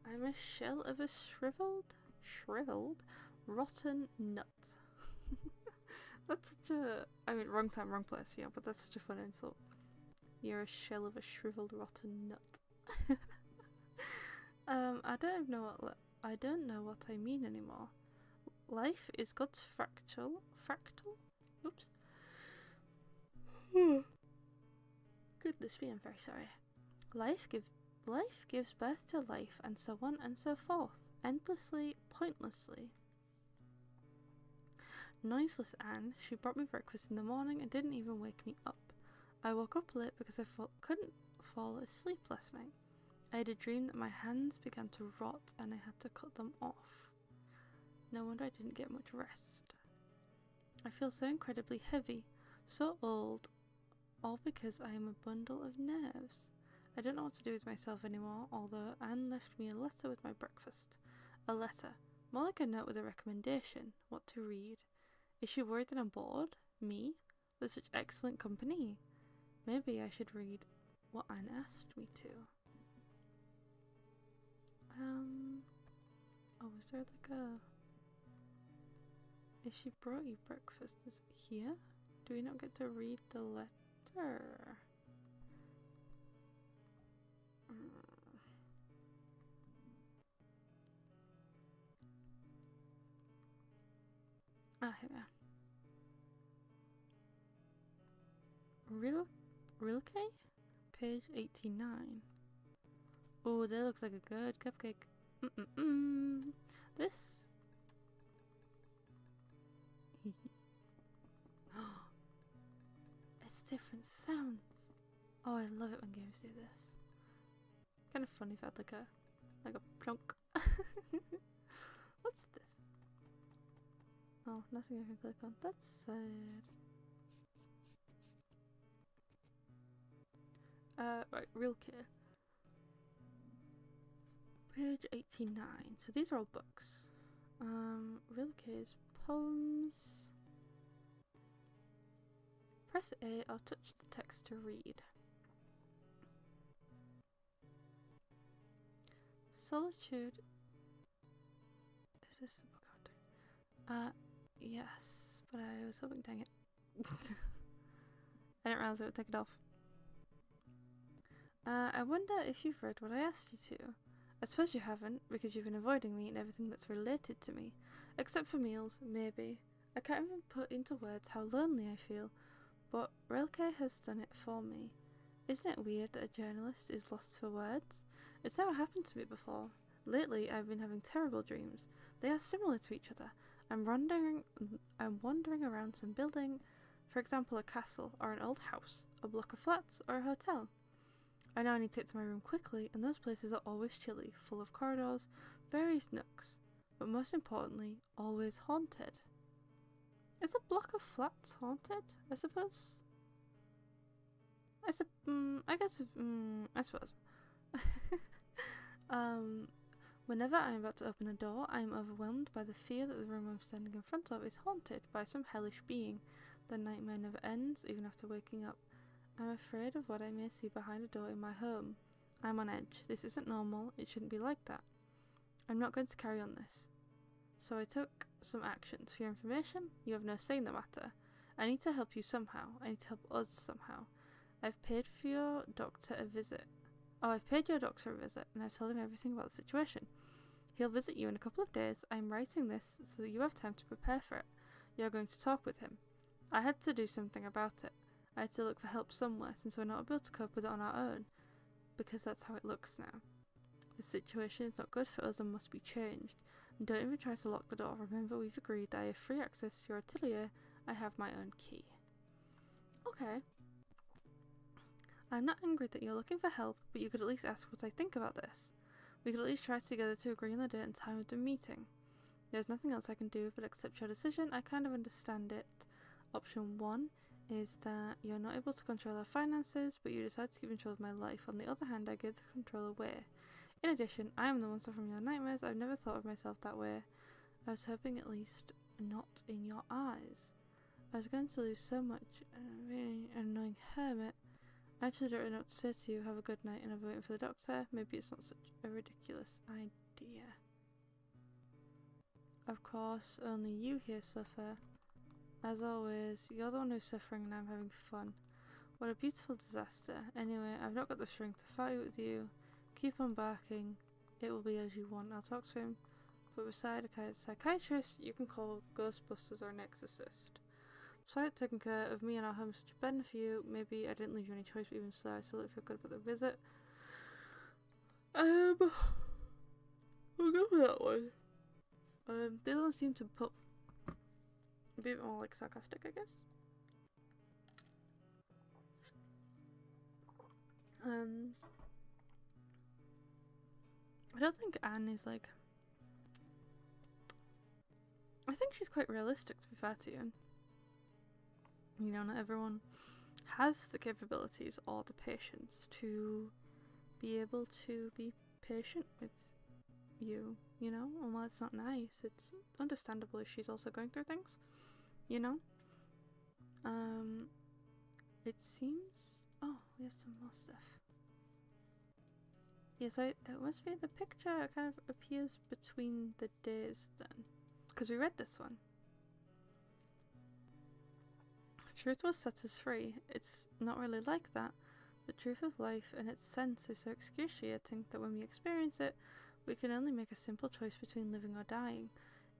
I'm a shell of a shriveled, rotten nut. That's such a... I mean, wrong time, wrong place, yeah, but that's such a fun insult. You're a shell of a shriveled, rotten nut. I don't know what I mean anymore. Life is God's fractal? Oops. Goodness me, I'm very sorry. Life gives birth to life, and so on and so forth, endlessly, pointlessly. Noiseless Anne, she brought me breakfast in the morning and didn't even wake me up. I woke up late because I couldn't fall asleep last night. I had a dream that my hands began to rot and I had to cut them off. No wonder I didn't get much rest. I feel so incredibly heavy, so old, all because I am a bundle of nerves. I don't know what to do with myself anymore, although Anne left me a letter with my breakfast. A letter, more like a note with a recommendation, what to read. Is she worried that I'm bored? Me? With such excellent company? Maybe I should read what Anne asked me to. Oh, is there like a... If she brought you breakfast, is it here? Do we not get to read the letter? Ah, here we are. Rilke? Page 89. Oh, that looks like a good cupcake. This... It's different sounds. Oh, I love it when games do this. Kind of funny if I had like a plunk. What's this? Oh, nothing I can click on. That's sad. Right, Rilke. Page 89. So these are all books. Rilke's poems. Press A or touch the text to read. Solitude. Is this the book I'm doing? Yes, but I was hoping, dang it. I didn't realize I would take it off. I wonder if you've read what I asked you to. I suppose you haven't, because you've been avoiding me and everything that's related to me. Except for meals, maybe. I can't even put into words how lonely I feel, but Rilke has done it for me. Isn't it weird that a journalist is lost for words? It's never happened to me before. Lately, I've been having terrible dreams. They are similar to each other. I'm wandering around some building, for example a castle or an old house, a block of flats or a hotel. I now need to get to my room quickly, and those places are always chilly, full of corridors, various nooks, but most importantly, always haunted. Is a block of flats haunted, I suppose? I suppose. Whenever I'm about to open a door, I am overwhelmed by the fear that the room I'm standing in front of is haunted by some hellish being. The nightmare never ends, even after waking up. I'm afraid of what I may see behind a door in my home. I'm on edge. This isn't normal. It shouldn't be like that. I'm not going to carry on this. So I took some actions. For your information, you have no say in the matter. I need to help you somehow. I need to help us somehow. I've paid your doctor a visit, and I've told him everything about the situation. He'll visit you in a couple of days. I'm writing this so that you have time to prepare for it. You're going to talk with him. I had to do something about it. I had to look for help somewhere, since we're not able to cope with it on our own, because that's how it looks now. The situation is not good for us and must be changed. And don't even try to lock the door. Remember, we've agreed that I have free access to your atelier. I have my own key. Okay. I'm not angry that you're looking for help, but you could at least ask what I think about this. We could at least try together to agree on the date and time of the meeting. There's nothing else I can do but accept your decision. I kind of understand it. Option 1 is that you're not able to control our finances, but you decide to keep control of my life. On the other hand, I give the control away. In addition, I am the monster from your nightmares. I've never thought of myself that way. I was hoping at least not in your eyes. I was going to lose so much, really annoying hermit. I actually don't know what to say to you. Have a good night, and I'm waiting for the doctor. Maybe it's not such a ridiculous idea. Of course, only you here suffer. As always, you're the one who's suffering and I'm having fun. What a beautiful disaster. Anyway, I've not got the strength to fight with you. Keep on barking. It will be as you want. I'll talk to him. But beside a psychiatrist, you can call Ghostbusters or an exorcist. Besides taking care of me and our home such a burden for you, maybe I didn't leave you any choice, but even so, I still don't feel good about the visit. We'll go for that one. The other one seemed to put a bit more like sarcastic, I guess. I don't think Anne is like... I think she's quite realistic, to be fair to you. You know, not everyone has the capabilities or the patience to be able to be patient with you, you know? And while it's not nice, it's understandable if she's also going through things, you know? It seems... Oh, we have some more stuff. Yes, it must be the picture kind of appears between the days then. Because we read this one. Truth will set us free. It's not really like that. The truth of life and its sense is so excruciating that when we experience it, we can only make a simple choice between living or dying,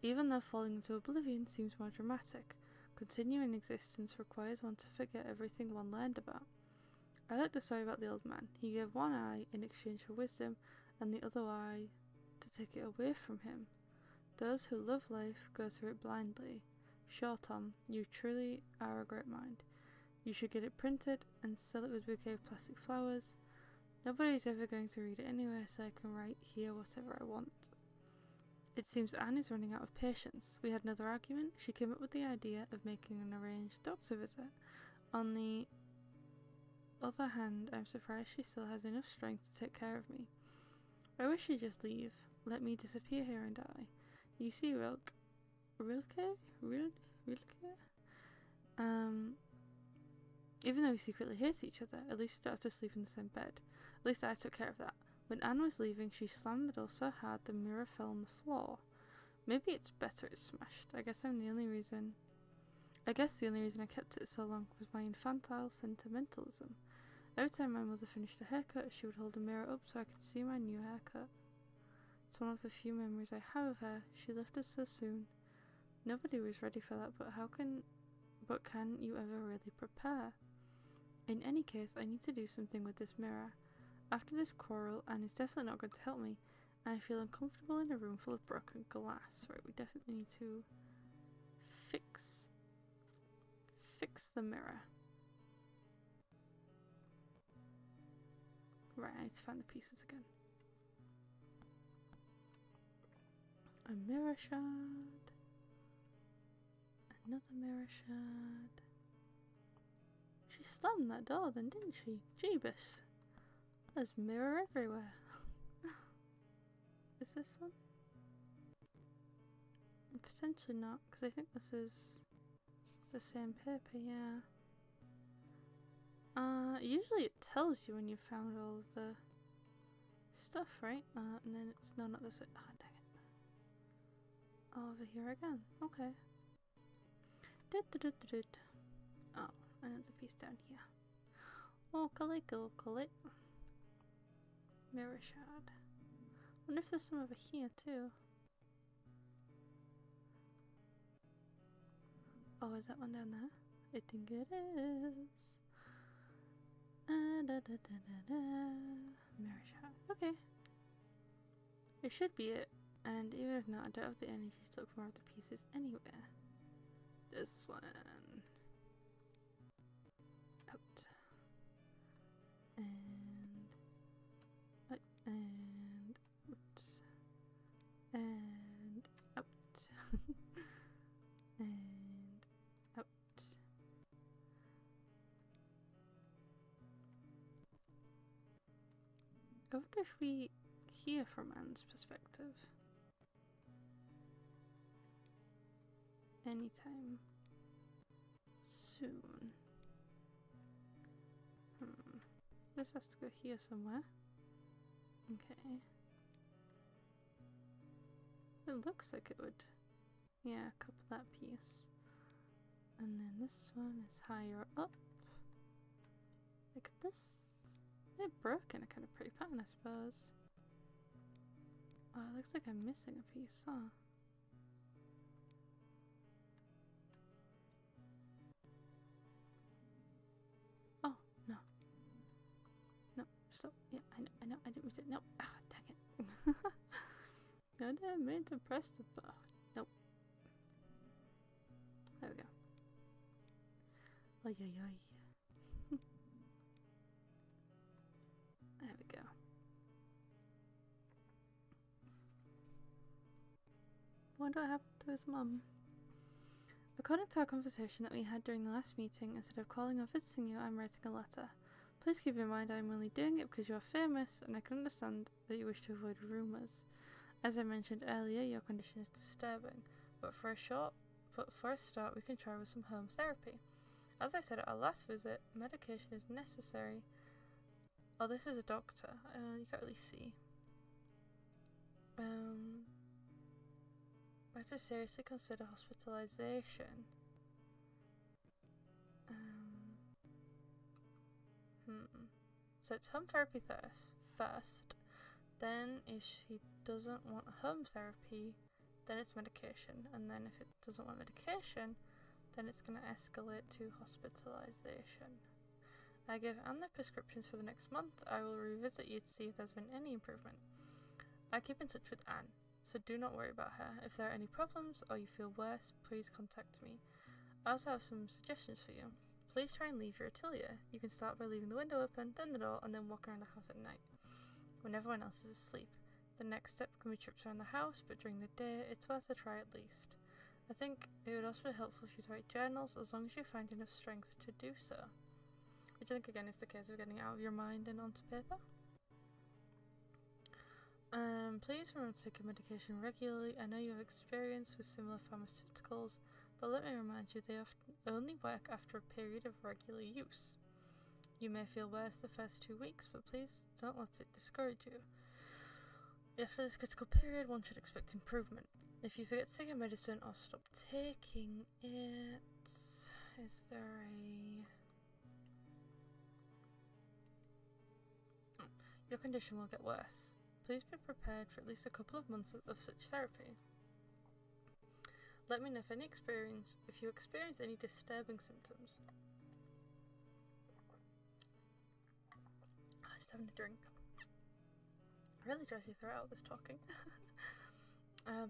even though falling into oblivion seems more dramatic. Continuing existence requires one to forget everything one learned about. I like the story about the old man. He gave one eye in exchange for wisdom, and the other eye to take it away from him. Those who love life go through it blindly. Sure, Tom, you truly are a great mind. You should get it printed and sell it with a bouquet of plastic flowers. Nobody's ever going to read it anyway, so I can write here whatever I want. It seems Anne is running out of patience. We had another argument. She came up with the idea of making an arranged doctor visit. On the other hand, I'm surprised she still has enough strength to take care of me. I wish she'd just leave. Let me disappear here and die. You see, Rilke? Even though we secretly hate each other, at least we don't have to sleep in the same bed. At least I took care of that. When Anne was leaving, she slammed the door so hard the mirror fell on the floor. Maybe it's better it's smashed. I guess the only reason I kept it so long was my infantile sentimentalism. Every time my mother finished a haircut, she would hold a mirror up so I could see my new haircut. It's one of the few memories I have of her. She left us so soon. Nobody was ready for that, but can you ever really prepare? In any case, I need to do something with this mirror. After this quarrel, Anne is definitely not going to help me, and I feel uncomfortable in a room full of broken glass. Right, we definitely need to fix the mirror. Right, I need to find the pieces again. A mirror shard. Another mirror shard. She slammed that door then, didn't she? Jeebus. There's mirror everywhere. Is this one? Potentially not, because I think this is the same paper, yeah. Usually it tells you when you've found all of the stuff, right? And then it's, no, not this way. Oh, dang it. Over here again. Okay. Oh, another piece down here. Oh, collect. Mirror shard. Wonder if there's some over here too. Oh, is that one down there? I think it is. Mirror shard. Okay. It should be it. And even if not, I don't have the energy to look for more of the pieces anywhere. This one. Out. And out. And out. And out. And out. I wonder if we hear from Anne's perspective anytime soon. This has to go here somewhere. Okay. It looks like it would. Yeah, couple that piece. And then this one is higher up. Like this. They're broken, a kind of pretty pattern, I suppose. Oh, it looks like I'm missing a piece, huh? Oh, no. No, stop. Yeah, I know, I didn't miss it. No, ah, dang it. I didn't mean to press the button. Nope. There we go. Ay, ay, ay. There we go. wonder what happened to his mum. According to our conversation that we had during the last meeting, instead of calling or visiting you, I'm writing a letter. Please keep in mind I am only doing it because you are famous, and I can understand that you wish to avoid rumours. As I mentioned earlier, your condition is disturbing, but for a start, we can try with some home therapy. As I said at our last visit, medication is necessary. Oh, this is a doctor. You can't really see. I have to seriously consider hospitalization. So it's home therapy first. Then if she doesn't want home therapy, then it's medication. And then if it doesn't want medication, then it's going to escalate to hospitalization. I give Anne the prescriptions for the next month. I will revisit you to see if there's been any improvement. I keep in touch with Anne, so do not worry about her. If there are any problems or you feel worse, please contact me. I also have some suggestions for you. Please try and leave your atelier. You can start by leaving the window open, then the door, and then walk around the house at night, when everyone else is asleep. The next step can be trips around the house, but during the day, it's worth a try at least. I think it would also be helpful if you write journals, as long as you find enough strength to do so. Which I think again is the case of getting out of your mind and onto paper. Please remember to take your medication regularly. I know you have experience with similar pharmaceuticals, but let me remind you they often only work after a period of regular use. You may feel worse the first 2 weeks, but please don't let it discourage you. After this critical period, one should expect improvement. If you forget to take your medicine or stop taking it, is there a... Your condition will get worse. Please be prepared for at least a couple of months of such therapy. Let me know if you experience any disturbing symptoms. Just having a drink. Really dries your throat out this talking.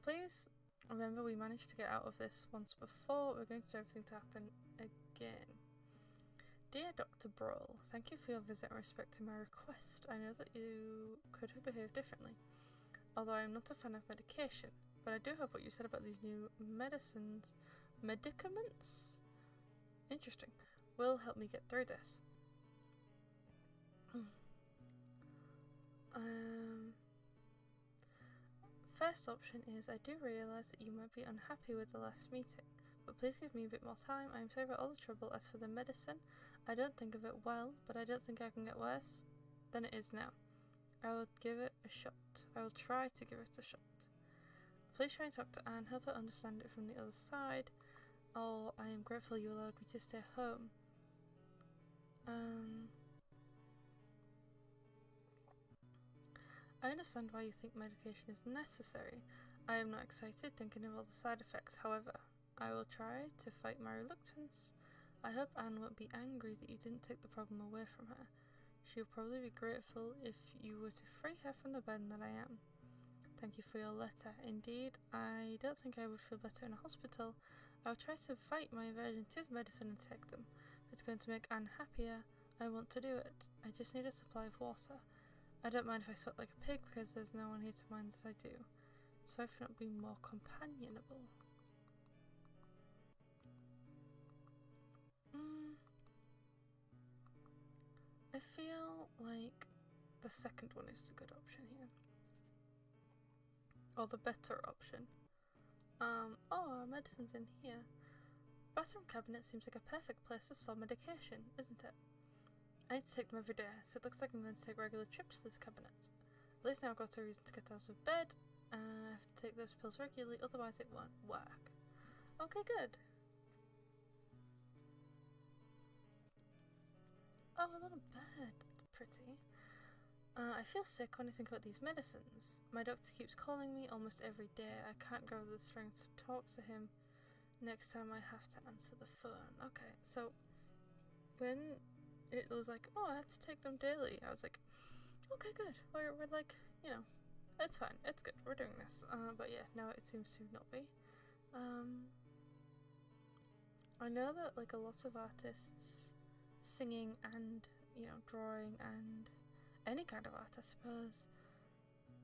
Please remember we managed to get out of this once before. We're going to do everything to happen again. Dear Dr. Brawl, thank you for your visit and respecting my request. I know that you could have behaved differently, although I am not a fan of medication, but I do hope what you said about these new medicaments, interesting, will help me get through this. First option is, I do realise that you might be unhappy with the last meeting, but please give me a bit more time. I am sorry about all the trouble. As for the medicine, I don't think of it well, but I don't think I can get worse than it is now. I will give it a shot. I will try to give it a shot. Please try and talk to Anne, help her understand it from the other side. Oh, I am grateful you allowed me to stay home. I understand why you think medication is necessary. I am not excited thinking of all the side effects. However, I will try to fight my reluctance. I hope Anne won't be angry that you didn't take the problem away from her. She will probably be grateful if you were to free her from the burden that I am. Thank you for your letter. Indeed, I don't think I would feel better in a hospital. I will try to fight my aversion to medicine and take them. If it's going to make Anne happier, I want to do it. I just need a supply of water. I don't mind if I sweat like a pig because there's no one here to mind that I do. Sorry for not being more companionable. I feel like the second one is the good option here. Or the better option. Our medicine's in here. Bathroom cabinet seems like a perfect place to store medication, isn't it? I need to take them every day, so it looks like I'm going to take regular trips to this cabinet. At least now I've got a reason to get out of bed. I have to take those pills regularly, otherwise it won't work. Okay, good. Oh, a little bird. Pretty. I feel sick when I think about these medicines. My doctor keeps calling me almost every day. I can't grow the strength to talk to him. Next time I have to answer the phone. Okay, so when it was like, oh, I have to take them daily, I was like, okay, good. We're like, you know, it's fine. It's good. We're doing this. But yeah, now it seems to not be. I know that like a lot of artists, singing and, you know, drawing and any kind of art, I suppose,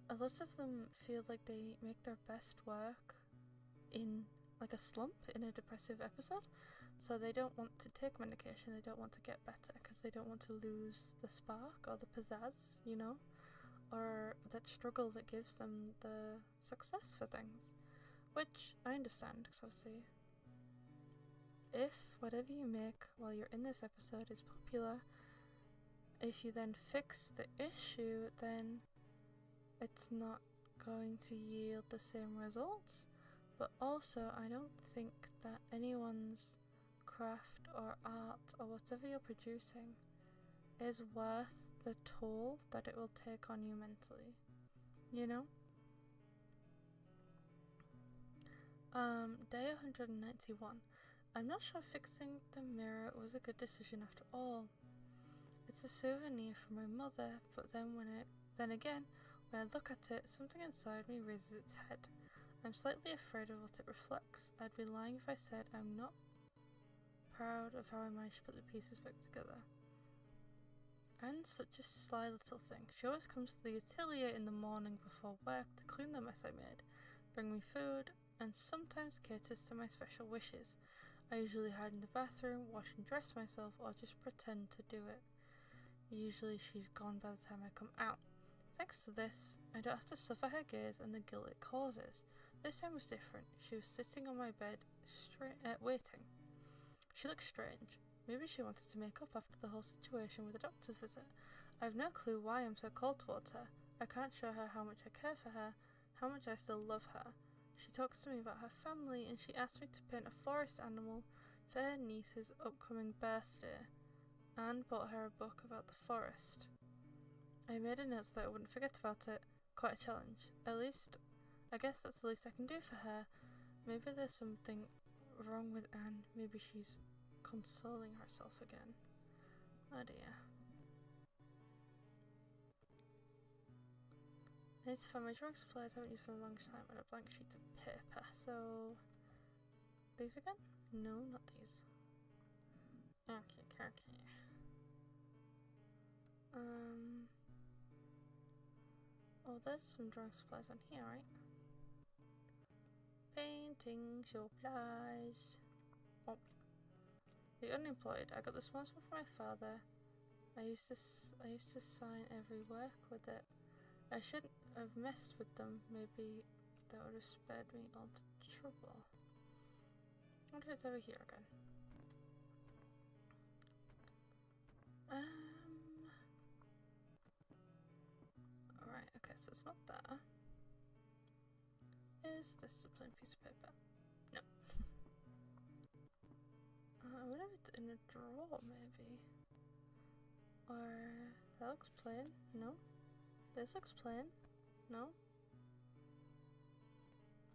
a lot of them feel like they make their best work in like a slump, in a depressive episode, so they don't want to take medication, they don't want to get better because they don't want to lose the spark or the pizzazz, you know, or that struggle that gives them the success for things, which I understand because obviously if whatever you make while you're in this episode is popular, if you then fix the issue, then it's not going to yield the same results. But also, I don't think that anyone's craft or art or whatever you're producing is worth the toll that it will take on you mentally, you know? Day 191. I'm not sure fixing the mirror was a good decision after all. It's a souvenir from my mother, but then again, when I look at it, something inside me raises its head. I'm slightly afraid of what it reflects. I'd be lying if I said I'm not proud of how I managed to put the pieces back together. And such a sly little thing. She always comes to the atelier in the morning before work to clean the mess I made, bring me food, and sometimes caters to my special wishes. I usually hide in the bathroom, wash and dress myself, or just pretend to do it. Usually she's gone by the time I come out. Thanks to this, I don't have to suffer her gaze and the guilt it causes. This time was different. She was sitting on my bed, waiting. She looked strange. Maybe she wanted to make up after the whole situation with the doctor's visit. I have no clue why I'm so cold towards her. I can't show her how much I care for her, how much I still love her. She talks to me about her family, and she asked me to paint a forest animal for her niece's upcoming birthday, and bought her a book about the forest. I made a note so that I wouldn't forget about it. Quite a challenge. I guess that's the least I can do for her. Maybe there's something wrong with Anne. Maybe she's consoling herself again. Oh dear. I need to find my drawing supplies. I haven't used them in a long time, and a blank sheet of paper. So, these again? No, not these. Okay. Oh, there's some drawing supplies on here, right? Painting supplies. Oh. The unemployed. I got this one from my father. I used to sign every work with it. I shouldn't have messed with them. Maybe that would have spared me all the trouble. I wonder if it's over here again. Alright, okay, so it's not there. Is this a plain piece of paper? No. I wonder if it's in a drawer, maybe. Or that looks plain. No. This looks plain. No.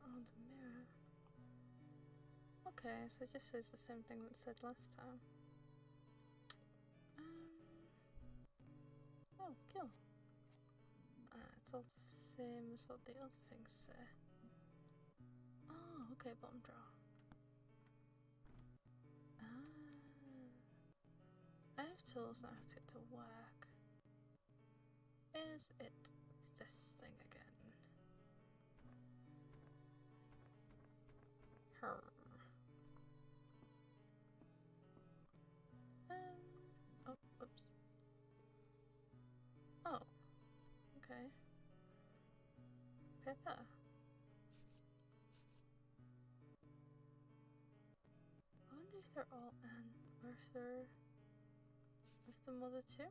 Oh, the mirror. Okay, so it just says the same thing that it said last time. Oh, cool. It's all the same as what the other things say. Oh, okay, bottom drawer. I have tools now to get to work. Is it this thing again? Her. Oh, oops. Oh, okay. Paper. I wonder if they're all Anne, or if they're of the mother too.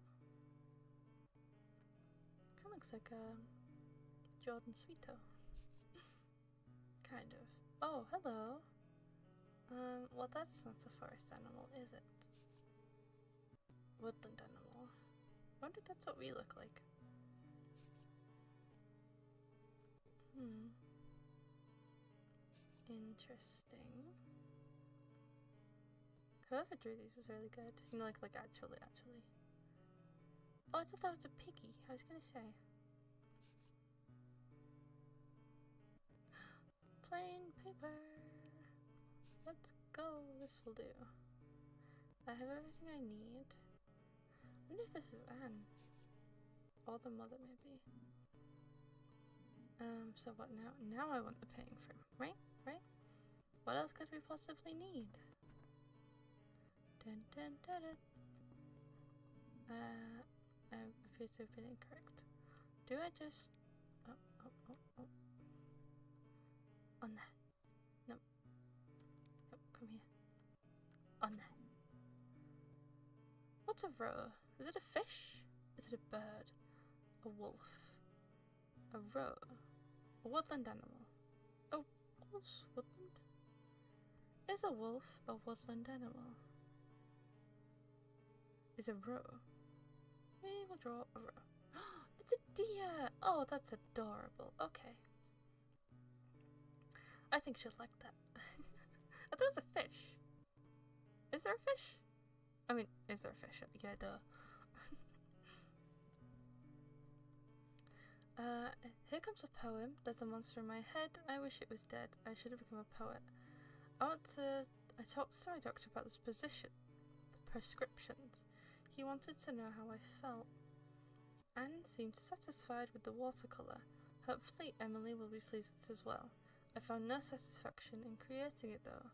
Kinda looks like a Jordan Sweeto. Kind of. Oh, hello. Well, that's not a forest animal, is it? Woodland animal. I wonder if that's what we look like. Interesting. Whoever drew these is really good. You know, like actually. Oh, I thought that was a piggy. I was gonna say. Plain paper. Let's go. This will do. I have everything I need. I wonder if this is Anne. Or the mother, maybe. So what now? Now I want the painting frame. Right? What else could we possibly need? Dun dun dun dun. I appear to have been incorrect. Do I just... Oh. On there. No. No, come here. On there. What's a roe? Is it a fish? Is it a bird? A wolf? A roe? A woodland animal? A wolf's woodland? Is a wolf a woodland animal? Is a roe? We will draw a roe. It's a deer! Oh, that's adorable. Okay. I think she'll like that. I thought it was a fish. Is there a fish? I mean, is there a fish? Yeah, duh. Here comes a poem. There's a monster in my head. I wish it was dead. I should have become a poet. I talked to my doctor about this prescriptions. He wanted to know how I felt. Anne seemed satisfied with the watercolour. Hopefully Emily will be pleased with it as well. I found no satisfaction in creating it though.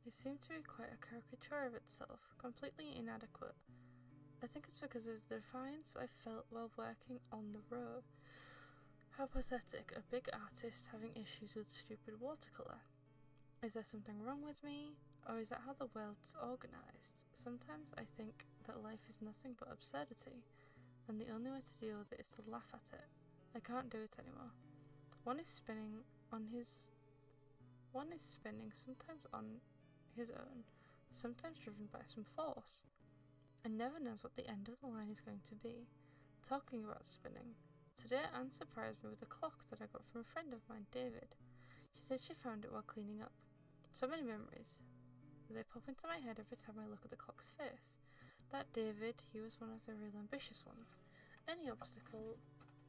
It seemed to be quite a caricature of itself, completely inadequate. I think it's because of the defiance I felt while working on the row. How pathetic, a big artist having issues with stupid watercolour. Is there something wrong with me? Or is that how the world's organised? Sometimes I think that life is nothing but absurdity, and the only way to deal with it is to laugh at it. I can't do it anymore. One is spinning, sometimes on his own, sometimes driven by some force, and never knows what the end of the line is going to be. Talking about spinning, today Anne surprised me with a clock that I got from a friend of mine, David. She said she found it while cleaning up. So many memories. They pop into my head every time I look at the clock's face. That David, he was one of the real ambitious ones. Any obstacle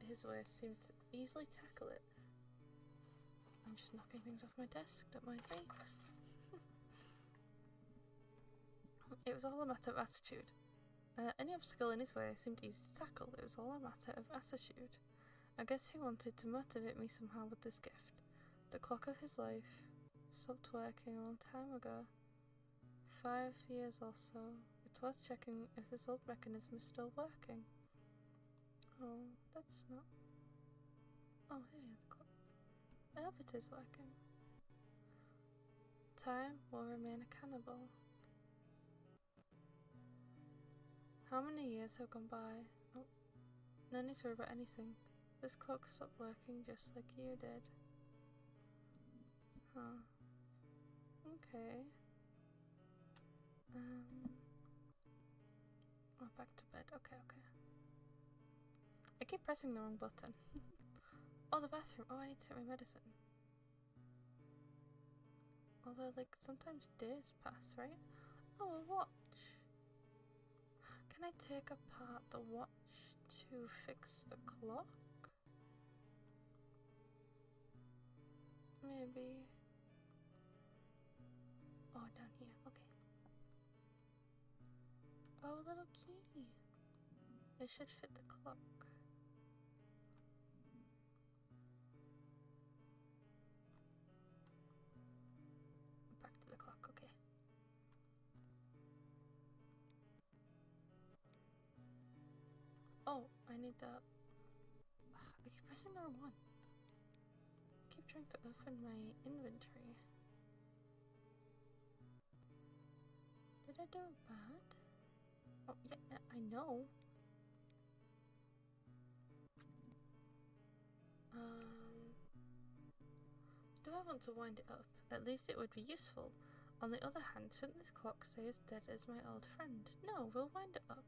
his way seemed to easily tackle it. I'm just knocking things off my desk, don't mind me. It was all a matter of attitude. Any obstacle in his way seemed easy to tackle. It was all a matter of attitude. I guess he wanted to motivate me somehow with this gift. The clock of his life stopped working a long time ago. 5 years or so. It's worth checking if this old mechanism is still working. Oh, that's not... Oh, hey, the clock. I hope it is working. Time will remain a cannibal. How many years have gone by? Oh, no need to worry about anything. This clock stopped working just like you did. Huh. Okay. Oh, back to bed. Okay. I keep pressing the wrong button. Oh, the bathroom. Oh, I need to take my medicine. Although, like, sometimes days pass, right? Oh, a watch. Can I take apart the watch to fix the clock? Maybe. Oh, down here. Okay. Oh, a little key. It should fit the clock. Back to the clock, okay. Oh, I need the... I keep pressing the wrong one. I keep trying to open my inventory. Did I do it bad? Oh, yeah, I know. Do I want to wind it up? At least it would be useful. On the other hand, shouldn't this clock stay as dead as my old friend? No, we'll wind it up.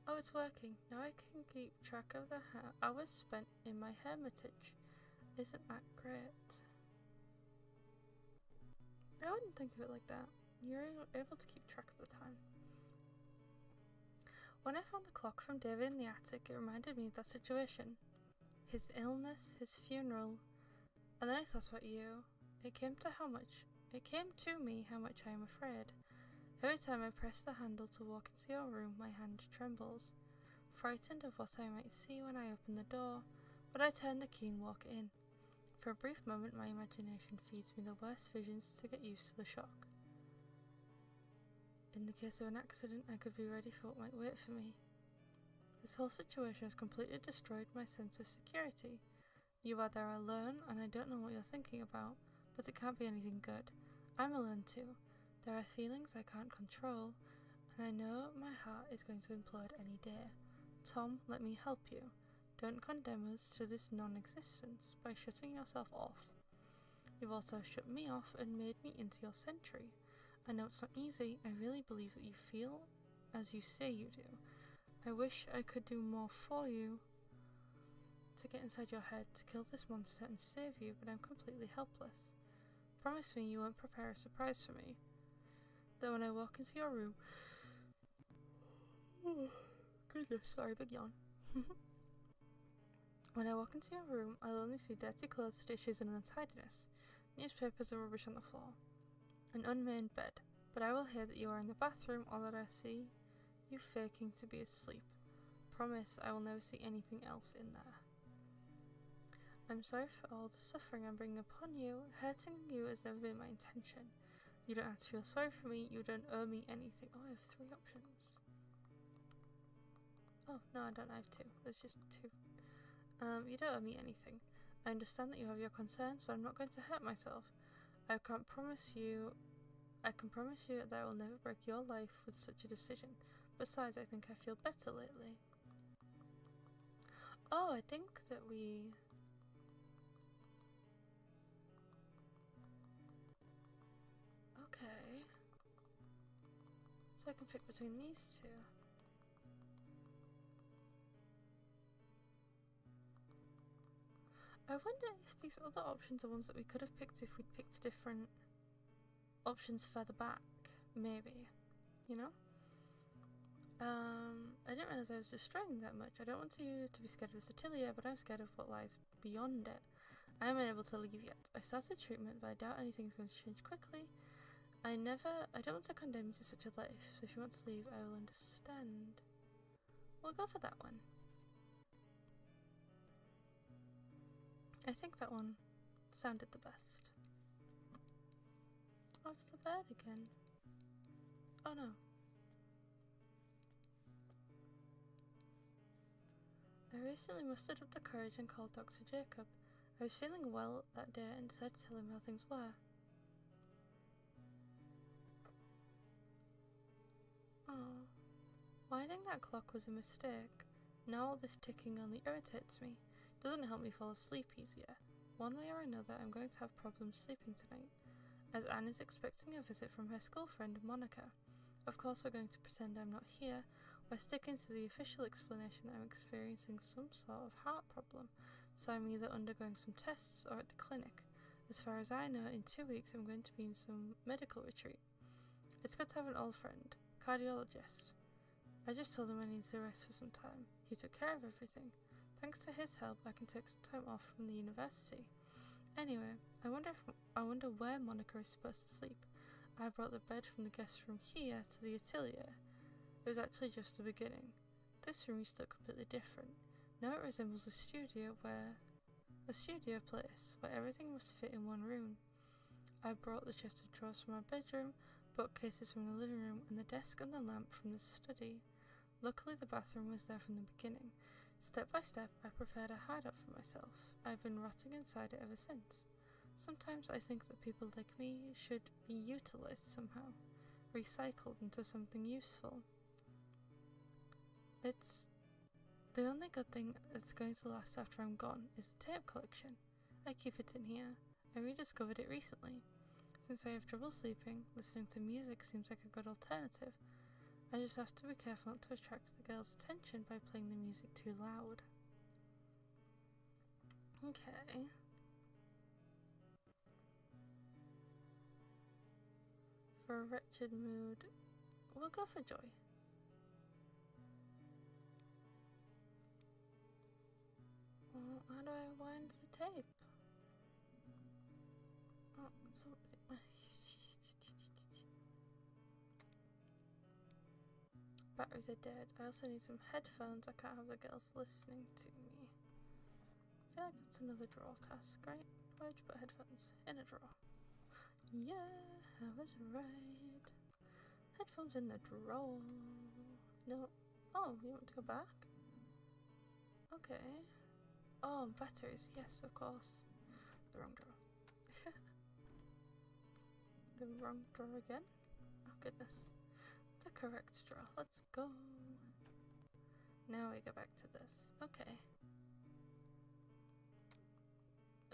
Oh, it's working. Now I can keep track of the hours spent in my hermitage. Isn't that great? I wouldn't think of it like that. You're able to keep track of the time. When I found the clock from David in the attic, it reminded me of that situation. His illness, his funeral, and then I thought about you. It came to me how much I am afraid. Every time I press the handle to walk into your room, my hand trembles. frightened of what I might see when I open the door, but I turn the key and walk in. For a brief moment, my imagination feeds me the worst visions to get used to the shock. In the case of an accident, I could be ready for what might wait for me. This whole situation has completely destroyed my sense of security. You are there alone, and I don't know what you're thinking about, but it can't be anything good. I'm alone too. There are feelings I can't control, and I know my heart is going to implode any day. Tom, let me help you. Don't condemn us to this non-existence by shutting yourself off. You've also shut me off and made me into your sentry. I know it's not easy. I really believe that you feel as you say you do. I wish I could do more for you to get inside your head, to kill this monster and save you, but I'm completely helpless. Promise me you won't prepare a surprise for me. Then when I walk into your room... goodness, sorry, big yawn. When I walk into your room, I'll only see dirty clothes, dishes and untidiness, newspapers and rubbish on the floor, an unmade bed, but I will hear that you are in the bathroom or that I see you faking to be asleep. Promise I will never see anything else in there. I'm sorry for all the suffering I'm bringing upon you. Hurting you has never been my intention. You don't have to feel sorry for me. You don't owe me anything. Oh, I have 3 options. Oh, no, I don't. I have 2. There's just 2. You don't owe me anything. I understand that you have your concerns, but I'm not going to hurt myself. I can promise you that I will never break your life with such a decision. Besides, I think I feel better lately. Oh, I think that we... Okay. So I can pick between these 2. I wonder if these other options are ones that we could have picked if we'd picked different options further back. Maybe. You know? I didn't realise I was destroying that much. I don't want you to be scared of this atelier, but I'm scared of what lies beyond it. I am unable to leave yet. I started treatment, but I doubt anything's going to change quickly. I don't want to condemn you to such a life, so if you want to leave, I will understand. We'll go for that one. I think that one sounded the best. Oh, it's the bird again. Oh no. I recently mustered up the courage and called Dr. Jacob. I was feeling well that day and decided to tell him how things were. Oh. Winding that clock was a mistake. Now all this ticking only irritates me. Doesn't help me fall asleep easier. One way or another, I'm going to have problems sleeping tonight, as Anne is expecting a visit from her school friend, Monica. Of course, we're going to pretend I'm not here. We're sticking to the official explanation that I'm experiencing some sort of heart problem, so I'm either undergoing some tests or at the clinic. As far as I know, in 2 weeks I'm going to be in some medical retreat. It's good to have an old friend, cardiologist. I just told him I needed to rest for some time. He took care of everything. Thanks to his help, I can take some time off from the university. Anyway, I wonder where Monica is supposed to sleep. I brought the bed from the guest room here to the atelier. It was actually just the beginning. This room used to look completely different. Now it resembles a studio place where everything must fit in one room. I brought the chest of drawers from our bedroom, bookcases from the living room, and the desk and the lamp from the study. Luckily, the bathroom was there from the beginning. Step by step, I prepared a hideout for myself. I've been rotting inside it ever since. Sometimes I think that people like me should be utilized somehow, recycled into something useful. It's the only good thing that's going to last after I'm gone is the tape collection. I keep it in here. I rediscovered it recently. Since I have trouble sleeping, listening to music seems like a good alternative. I just have to be careful not to attract the girl's attention by playing the music too loud. Okay. For a wretched mood, we'll go for joy. Well, how do I wind the tape? Oh, so batteries are dead. I also need some headphones. I can't have the girls listening to me. I feel like that's another drawer task, right? Where'd you put headphones? In a drawer. Yeah, I was right. Headphones in the drawer. No. Oh, you want to go back? Okay. Oh, batteries. Yes, of course. The wrong drawer. The wrong drawer again? Oh, goodness. The correct drawer. Let's go. Now we go back to this. Okay.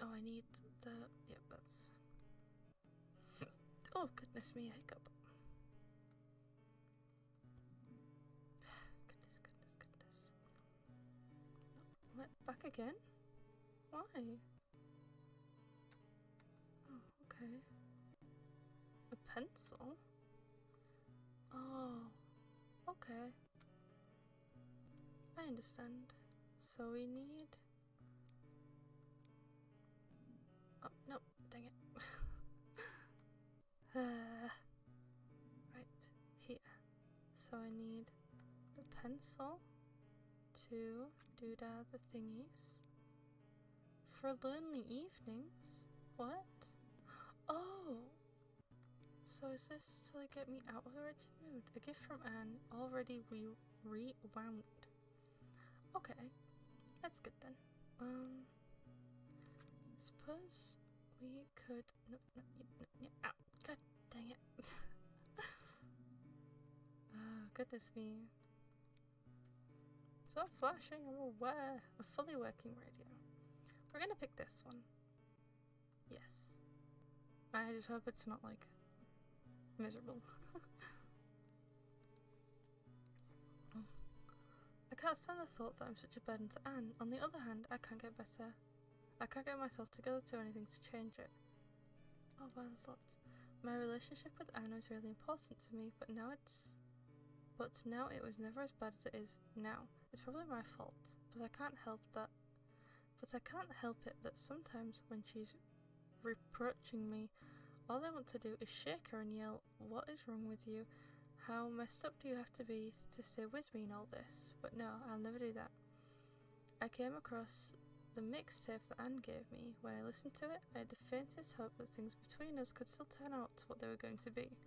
Oh, I need the... Yep, that's... Oh, goodness me, hiccup. Goodness. What? Back again? Why? Oh, okay. A pencil? Oh, okay. I understand. So we need... Oh, no, dang it. Right, here. So I need the pencil to doodah the thingies. For lonely evenings? What? Oh! So is this to like get me out of a wretched mood? A gift from Anne, already rewound. Okay, that's good then. Suppose we could... No, ow, god dang it. Oh, goodness me. Stop flashing, I'm aware. A fully working radio. We're gonna pick this one. Yes. I just hope it's not like miserable. I can't stand the thought that I'm such a burden to Anne. On the other hand, I can't get myself together to do anything to change it. Oh wow, there's lots. My relationship with Anne was really important to me, but now it was never as bad as it is now. It's probably my fault, but I can't help it that sometimes when she's reproaching me, all I want to do is shake her and yell, "What is wrong with you? How messed up do you have to be to stay with me in all this?" But no, I'll never do that. I came across the mixtape that Anne gave me. When I listened to it, I had the faintest hope that things between us could still turn out to what they were going to be.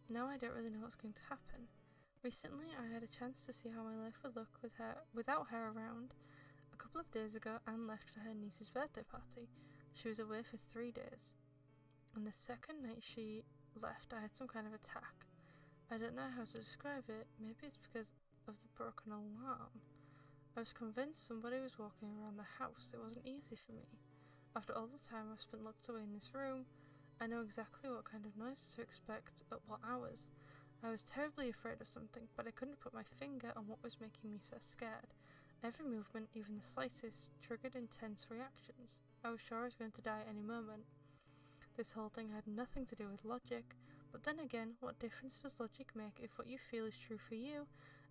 Now I don't really know what's going to happen. Recently, I had a chance to see how my life would look without her around. A couple of days ago, Anne left for her niece's birthday party. She was away for 3 days. And the second night she left, I had some kind of attack. I don't know how to describe it. Maybe it's because of the broken alarm. I was convinced somebody was walking around the house. It wasn't easy for me. After all the time I've spent locked away in this room, I know exactly what kind of noises to expect at what hours. I was terribly afraid of something, but I couldn't put my finger on what was making me so scared. Every movement, even the slightest, triggered intense reactions. I was sure I was going to die any moment. This whole thing had nothing to do with logic, but then again, what difference does logic make if what you feel is true for you,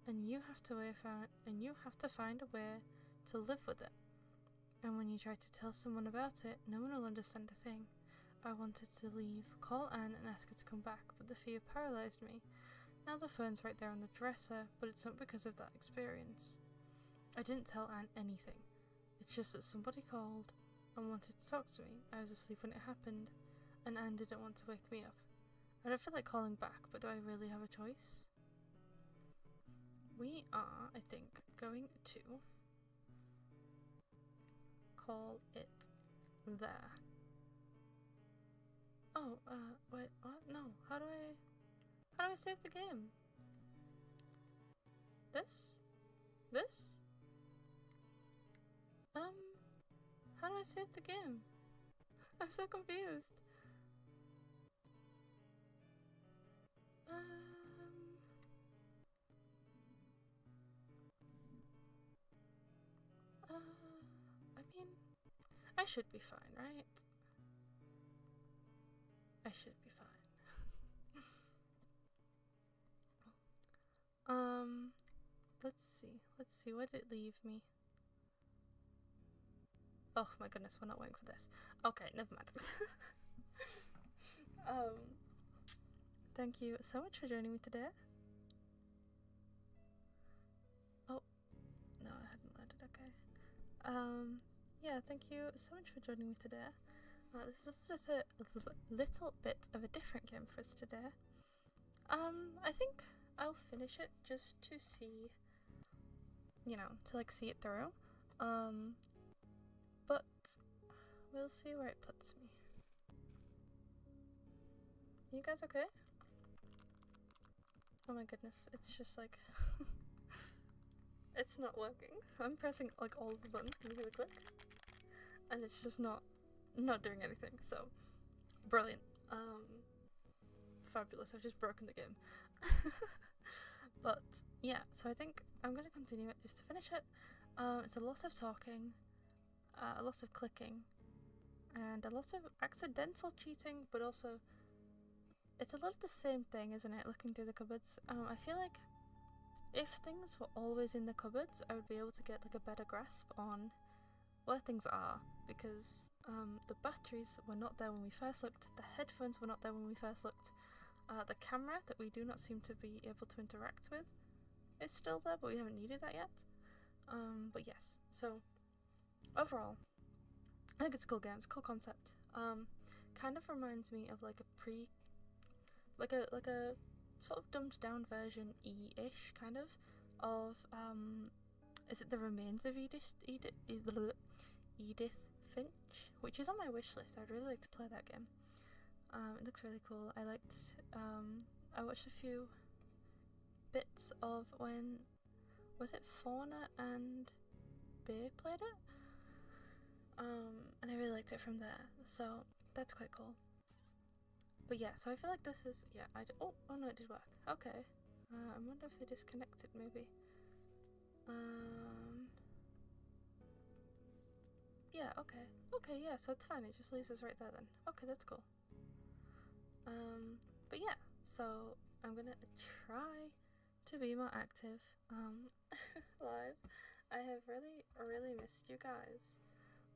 and you have to find a way to live with it? And when you try to tell someone about it, no one will understand a thing. I wanted to leave, call Anne and ask her to come back, but the fear paralyzed me. Now the phone's right there on the dresser, but it's not because of that experience. I didn't tell Anne anything. It's just that somebody called and wanted to talk to me. I was asleep when it happened, and Anne didn't want to wake me up. I don't feel like calling back, but do I really have a choice? We are, I think, going to call it there. Oh, wait, what? No, how do I save the game? This? How do I save the game? I'm so confused. I mean, I should be fine, right? I should be fine. Let's see, what did it leave me? Oh my goodness, we're not waiting for this. Okay, never mind. Thank you so much for joining me today. Yeah, thank you so much for joining me today. This is just a little bit of a different game for us today. I think I'll finish it just to see, you know, to like see it through. But we'll see where it puts me. You guys okay? Oh my goodness, it's just like it's not working. I'm pressing like all of the buttons really quick, and it's just not doing anything. So brilliant. Fabulous. I've just broken the game. But yeah, so I think I'm gonna continue it just to finish it. It's a lot of talking, a lot of clicking, and a lot of accidental cheating, but also it's a lot of the same thing, isn't it? Looking through the cupboards. I feel like if things were always in the cupboards, I would be able to get like a better grasp on where things are, because the batteries were not there when we first looked, the headphones were not there when we first looked, the camera that we do not seem to be able to interact with is still there, but we haven't needed that yet. But yes, so overall, I think it's a cool game, it's a cool concept. Kind of reminds me of like a sort of dumbed down version ish kind of is it The Remains of Edith Finch, which is on my wish list. I'd really like to play that game. It looks really cool. I watched a few bits of when, was it Fauna and Bay played it? And I really liked it from there, so that's quite cool. But yeah, so I feel like this is, yeah, oh no, it did work. Okay. I wonder if they disconnected maybe. Yeah, okay. Okay, yeah, so it's fine. It just leaves us right there then. Okay, that's cool. But yeah, so I'm gonna try to be more active live. I have really missed you guys.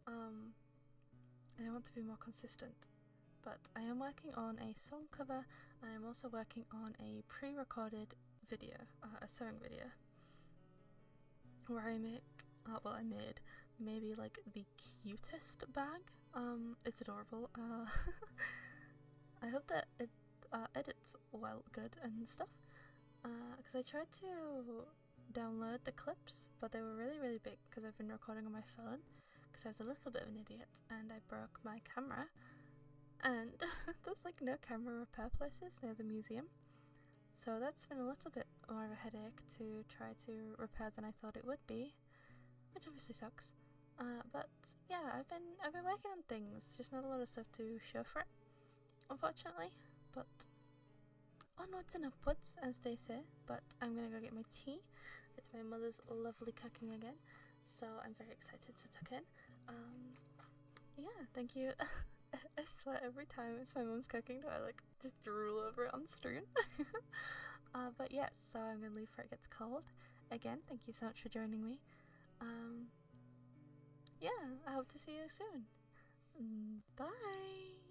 And I want to be more consistent. But I am working on a song cover, and I'm also working on a pre-recorded video, a sewing video, where I make, I made maybe like the cutest bag. It's adorable. I hope that it edits well, good and stuff, because I tried to download the clips, but they were really big because I've been recording on my phone, because I was a little bit of an idiot and I broke my camera. And there's like no camera repair places near the museum, so that's been a little bit more of a headache to try to repair than I thought it would be, which obviously sucks. But yeah, I've been working on things, just not a lot of stuff to show for it, unfortunately. But onwards and upwards, as they say. But I'm gonna go get my tea. It's my mother's lovely cooking again, so I'm very excited to tuck in. Yeah, thank you. I swear every time it's my mom's cooking, do I like just drool over it on stream? But yes, so I'm gonna leave before it gets cold. Again, thank you so much for joining me. Yeah, I hope to see you soon. Bye!